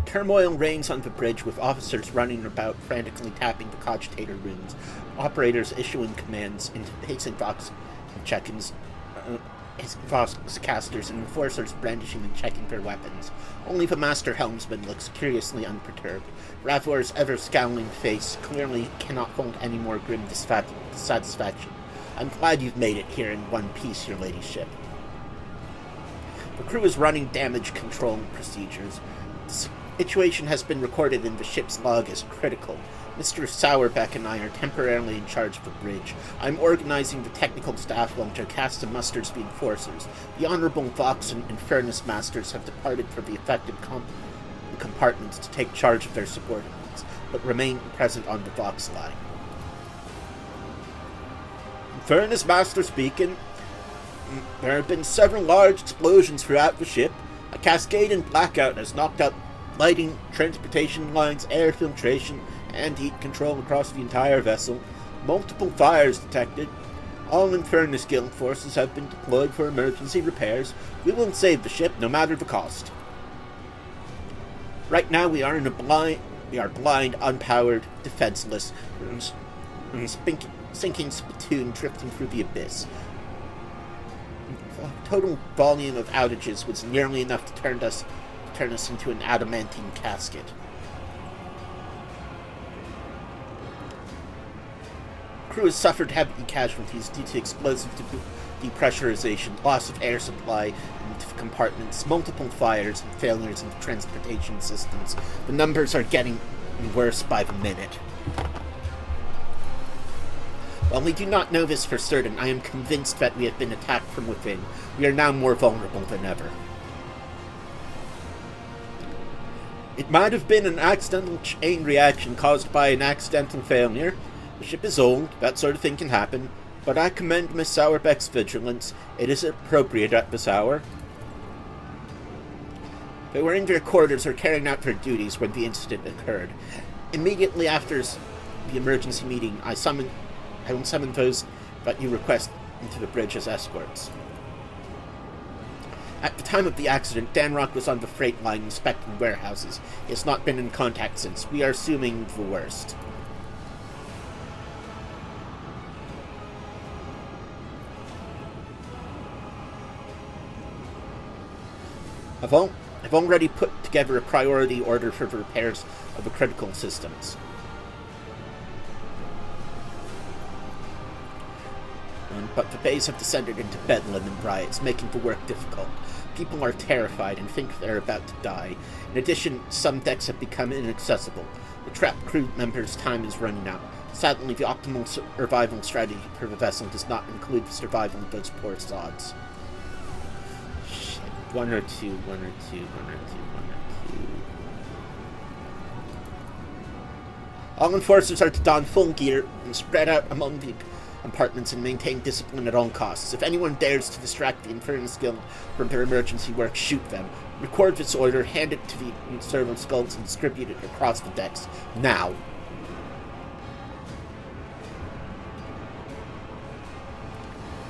Turmoil reigns on the bridge, with officers running about, frantically tapping the cogitator rooms, operators issuing commands into pacing Vox check-ins, Vox casters, and enforcers brandishing and checking their weapons. Only the master helmsman looks curiously unperturbed. Ravor's ever-scowling face clearly cannot hold any more grim dissatisfaction. I'm glad you've made it here in one piece, your ladyship. The crew is running damage control procedures. The situation has been recorded in the ship's log as critical. Mr. Sauerbeck and I are temporarily in charge of the bridge. I'm organizing the technical staff while Jocasta musters the enforcers. The Honorable Vox and Furnace Masters have departed for the affected compartments to take charge of their subordinates, but remain present on the Vox line. Furnace Master speaking. There have been several large explosions throughout the ship. A cascade and blackout has knocked out lighting, transportation lines, air filtration, and heat control across the entire vessel. Multiple fires detected. All Infernus Guild forces have been deployed for emergency repairs. We will save the ship, no matter the cost. Right now we are blind, unpowered, defenseless, and sinking spittoon drifting through the abyss. The total volume of outages was nearly enough to turn us into an adamantine casket. Crew has suffered heavy casualties due to explosive depressurization, loss of air supply into compartments, multiple fires, and failures in the transportation systems. The numbers are getting worse by the minute. While we do not know this for certain, I am convinced that we have been attacked from within. We are now more vulnerable than ever. It might have been an accidental chain reaction caused by an accidental failure. The ship is old, that sort of thing can happen, but I commend Miss Sauerbeck's vigilance. It is appropriate at this hour. They were in their quarters or carrying out their duties when the incident occurred. Immediately after the emergency meeting, I will summon those that you request into the bridge as escorts. At the time of the accident, Danrock was on the freight line inspecting warehouses. He has not been in contact since. We are assuming the worst. I've already put together a priority order for the repairs of the critical systems. But the bays have descended into bedlam and riots, making the work difficult. People are terrified and think they're about to die. In addition, some decks have become inaccessible. The trapped crew members' time is running out. Sadly, the optimal survival strategy for the vessel does not include the survival of those poor sods. Shit. One or two. All enforcers are to don full gear and spread out among the compartments and maintain discipline at all costs. If anyone dares to distract the Infernus Guild from their emergency work, shoot them. Record this order, hand it to the servant skulls, and distribute it across the decks. Now.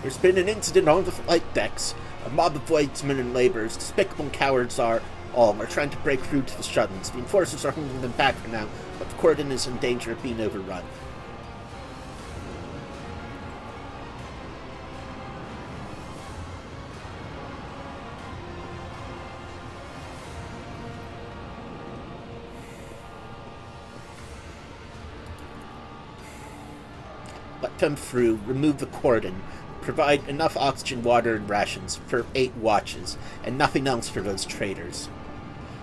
There's been an incident on the flight decks. A mob of voidsmen and laborers, despicable cowards are trying to break through to the shuttles. The enforcers are holding them back for now, but the cordon is in danger of being overrun. Let them through, remove the cordon, provide enough oxygen, water, and rations for 8 watches, and nothing else for those traitors.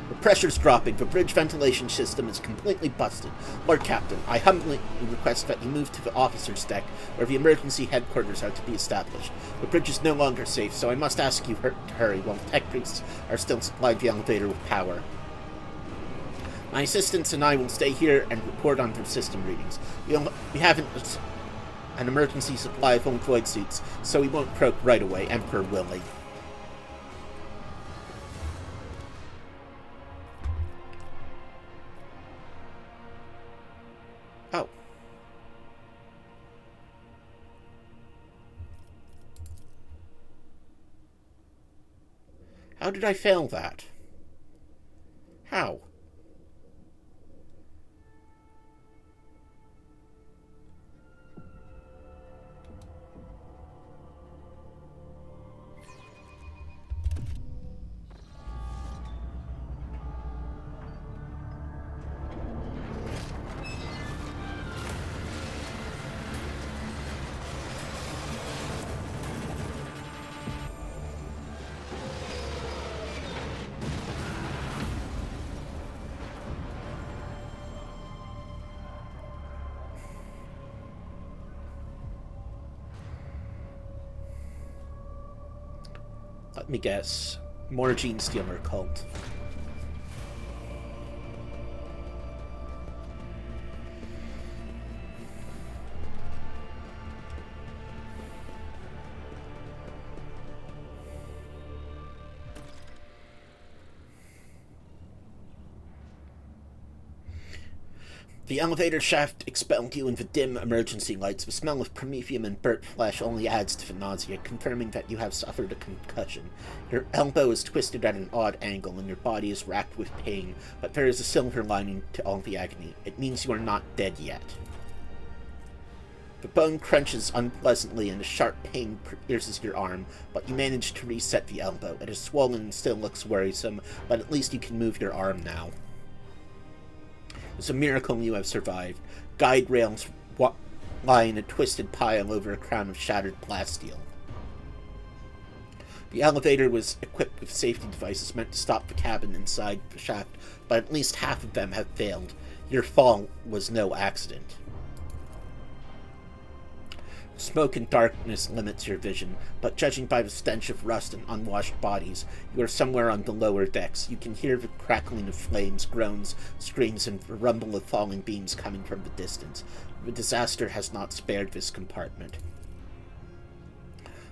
The pressure's dropping, the bridge ventilation system is completely busted. Lord Captain, I humbly request that you move to the officer's deck, where the emergency headquarters are to be established. The bridge is no longer safe, so I must ask you to hurry, while the tech priests are still supplied the elevator with power. My assistants and I will stay here and report on their system readings. We haven't an emergency supply of own void suits, so we won't croak right away, Emperor Willie. How did I fail that? How? Let me guess. More Gene Stealer cult. The elevator shaft expelled you in the dim emergency lights. The smell of promethium and burnt flesh only adds to the nausea, confirming that you have suffered a concussion. Your elbow is twisted at an odd angle, and your body is racked with pain, but there is a silver lining to all the agony. It means you are not dead yet. The bone crunches unpleasantly, and a sharp pain pierces your arm, but you manage to reset the elbow. It is swollen and still looks worrisome, but at least you can move your arm now. It's a miracle you have survived. Guide rails lie in a twisted pile over a crown of shattered plasteel. The elevator was equipped with safety devices meant to stop the cabin inside the shaft, but at least half of them have failed. Your fall was no accident. Smoke and darkness limits your vision, but judging by the stench of rust and unwashed bodies, you are somewhere on the lower decks. You can hear the crackling of flames, groans, screams, and the rumble of falling beams coming from the distance. The disaster has not spared this compartment.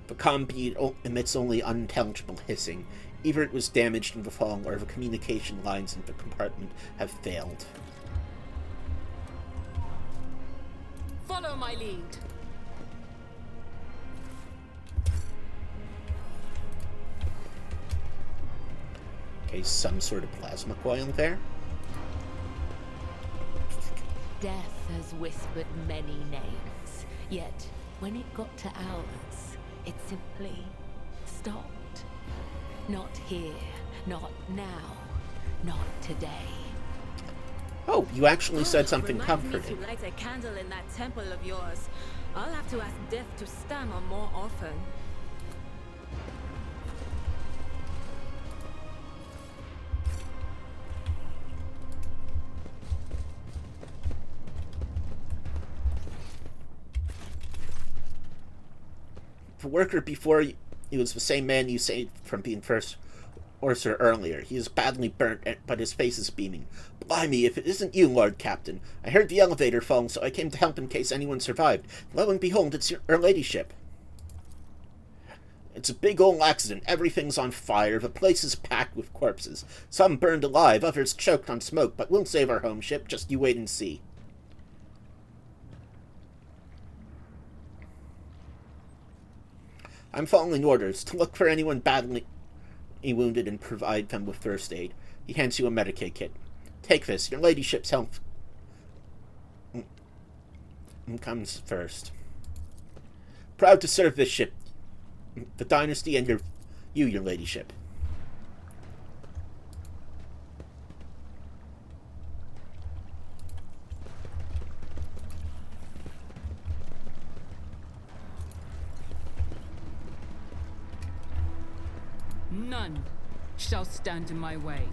The comm bead emits only unintelligible hissing. Either it was damaged in the fall, or the communication lines in the compartment have failed. Follow my lead. Okay, some sort of plasma coil there. Death has whispered many names, yet when it got to ours, it simply stopped. Not here, not now, not today. Oh, you actually said something Reminds me comforting. to light a candle in that temple of yours. I'll have to ask Death to stammer more often. The worker before you, he was the same man you saved from being first Orser earlier. He is badly burnt, but his face is beaming. Blimey, if it isn't you, Lord Captain. I heard the elevator falling, so I came to help in case anyone survived. Lo and behold, it's her ladyship. It's a big old accident. Everything's on fire. The place is packed with corpses. Some burned alive, others choked on smoke, but we'll save our home ship. Just you wait and see. I'm following orders to look for anyone badly wounded and provide them with first aid. He hands you a Medicaid kit. Take this. Your ladyship's health comes first. Proud to serve this ship, the dynasty, and your ladyship. None shall stand in my way.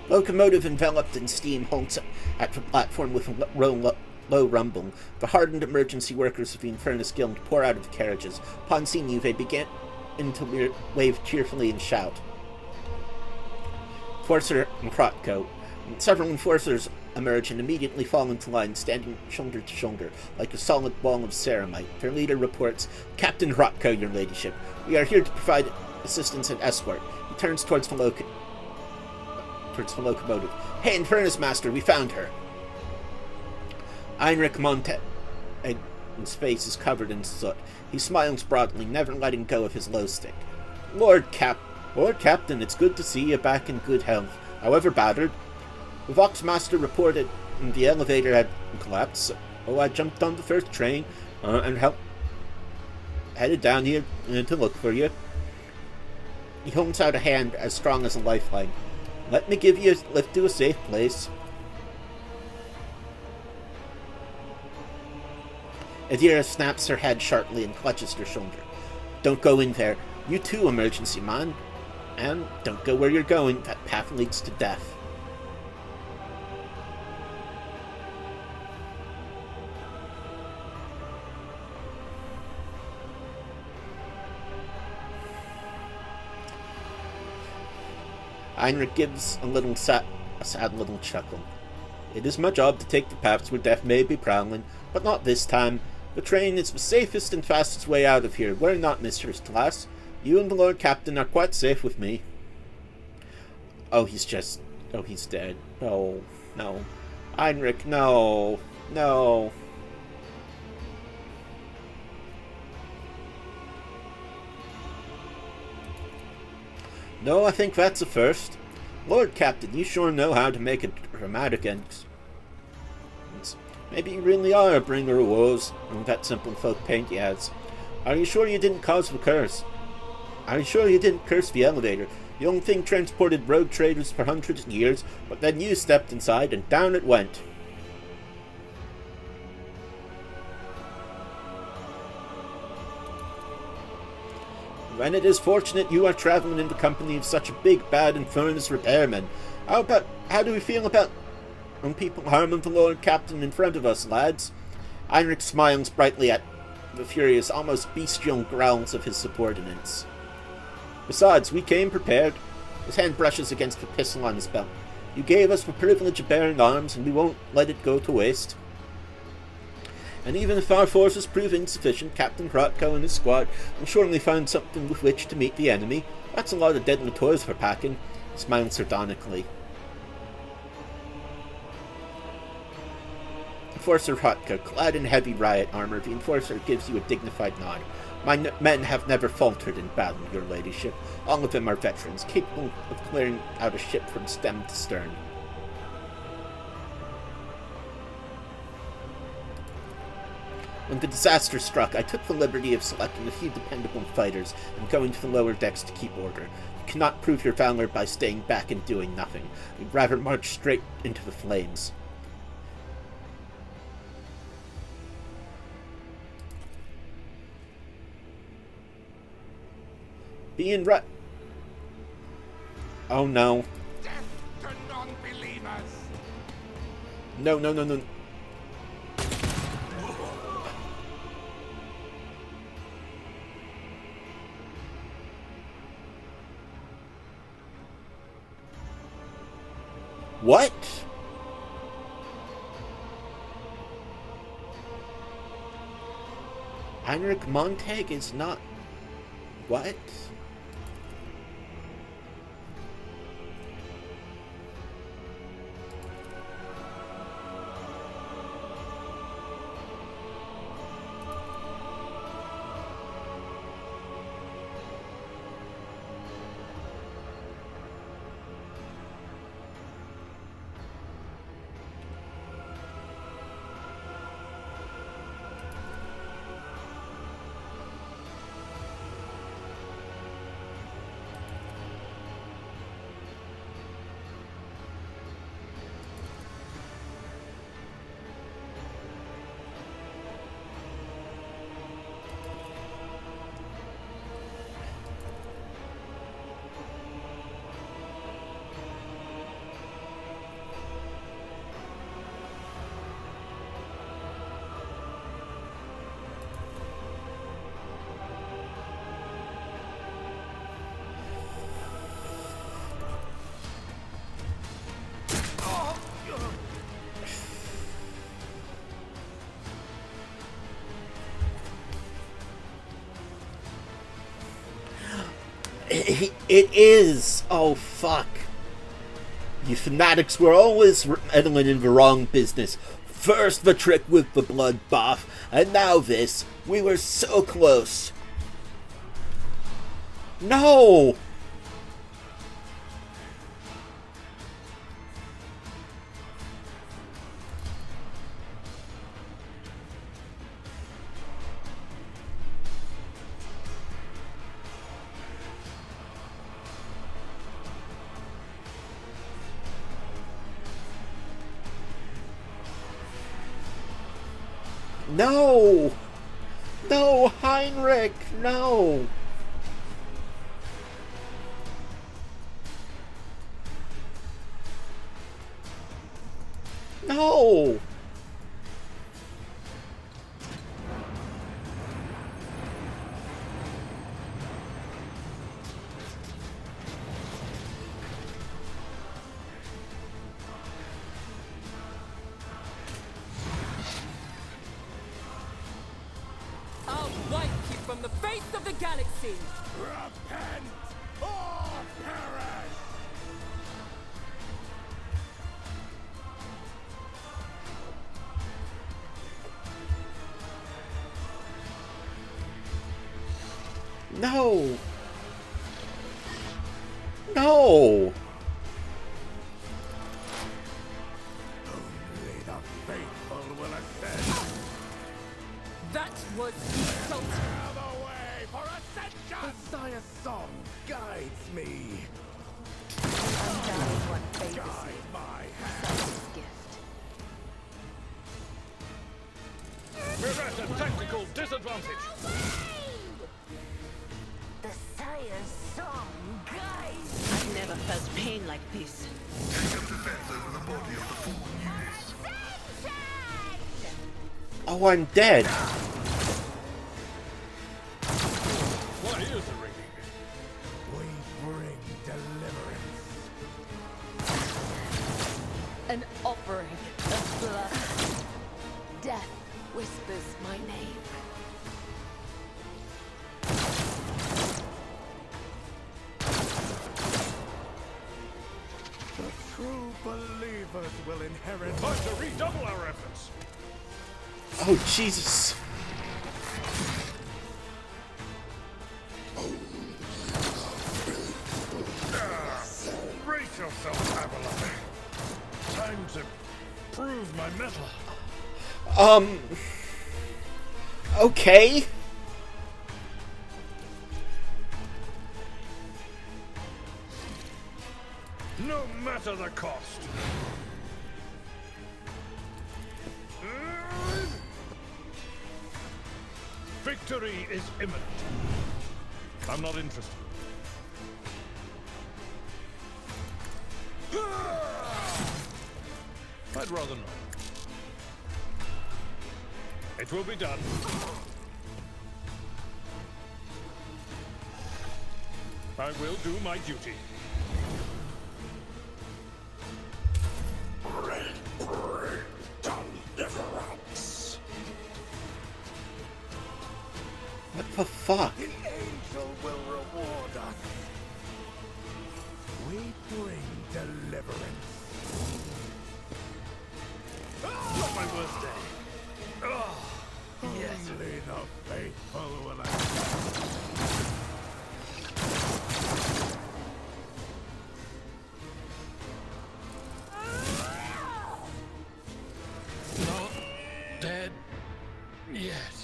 Locomotive enveloped in steam halts at the platform with a low rumble. The hardened emergency workers of the Infernus Guild pour out of the carriages. Upon seeing you, they begin in to wave cheerfully and shout. Enforcer and Krotko. Several enforcers emerge and immediately fall into line, standing shoulder to shoulder, like a solid wall of ceramite. Their leader reports, Captain Rotko, your ladyship. We are here to provide assistance and escort. He turns towards the locomotive. Hey, Infernus Master, we found her. Heinrich MONTEG. His face is covered in soot. He smiles broadly, never letting go of his low stick. Lord Captain, it's good to see you back in good health, however battered. The Voxmaster reported the elevator had collapsed, so I jumped on the first train and headed down here to look for you. He holds out a hand as strong as a lifeline. Let me give you a lift to a safe place. Adira snaps her head sharply and clutches her shoulder. Don't go in there. You too, emergency man. And don't go where you're going. That path leads to death. Heinrich gives a sad little chuckle. It is my job to take the paths where death may be prowling, but not this time. The train is the safest and fastest way out of here. Worry not, Mistress Glass. You and the Lord Captain are quite safe with me. Oh, he's dead. No. Heinrich, no. No. No, I think that's a first. Lord Captain, you sure know how to make a dramatic entrance. Maybe you really are a bringer of woes, with that simple folk paint he has. Are you sure you didn't cause the curse? Are you sure you didn't curse the elevator? The only thing transported rogue traders for hundreds of years, but then you stepped inside and down it went. When it is fortunate you are traveling in the company of such a big, bad, infernus repairman. How do we feel about when people harming the Lord Captain in front of us, lads? Heinrich smiles brightly at the furious, almost bestial growls of his subordinates. Besides, we came prepared. His hand brushes against the pistol on his belt. You gave us the privilege of bearing arms, and we won't let it go to waste. And even if our forces prove insufficient, Captain Krotko and his squad will surely find something with which to meet the enemy. That's a lot of deadly toys for packing. He smiles sardonically. Enforcer Krotko, clad in heavy riot armor, the Enforcer gives you a dignified nod. My men have never faltered in battle, your ladyship. All of them are veterans, capable of clearing out a ship from stem to stern. When the disaster struck, I took the liberty of selecting a few dependable fighters and going to the lower decks to keep order. You cannot prove your valor by staying back and doing nothing. We'd rather march straight into the flames. Being right. Oh no. Death to non-believers! No. What? Heinrich MONTEG is not... What? It is! Oh, fuck. You fanatics were always meddling in the wrong business. First the trick with the blood bath, and now this. We were so close. No! No! No, Heinrich, no! No! I'll wipe you from the face of the galaxy! Repent or perish! No! No! Only the faithful will ascend. That was insulting! The way for ascension! Messiah's song guides me. Undying one favors Guide me. my Selfless gift. We're at a tactical disadvantage. The Sire's song guides. I've never felt pain like this. Take up defense over the body of the fallen units. Oh, I'm dead. What is the ringing? We bring deliverance. An offering of blood. Death whispers my name. The true believers will inherit. Time to redouble our efforts. Oh, Jesus. Brace yourself, Avalon. Time to prove my mettle. Okay. No matter the cost. Victory is imminent. I'm not interested. I'd rather not. It will be done. I will do my duty. Deliverance. What the fuck? The angel will reward us. We bring deliverance. Not my worst day. Yes. Only the faithful will ascend. Not dead yet.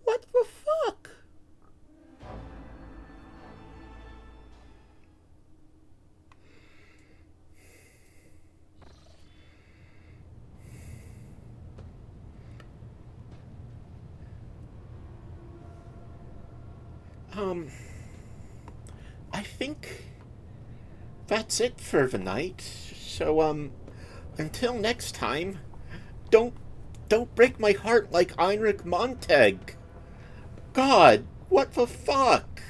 What the fuck? I think that's it for the night. So, until next time, don't break my heart like Heinrich Monteg. God, what the fuck?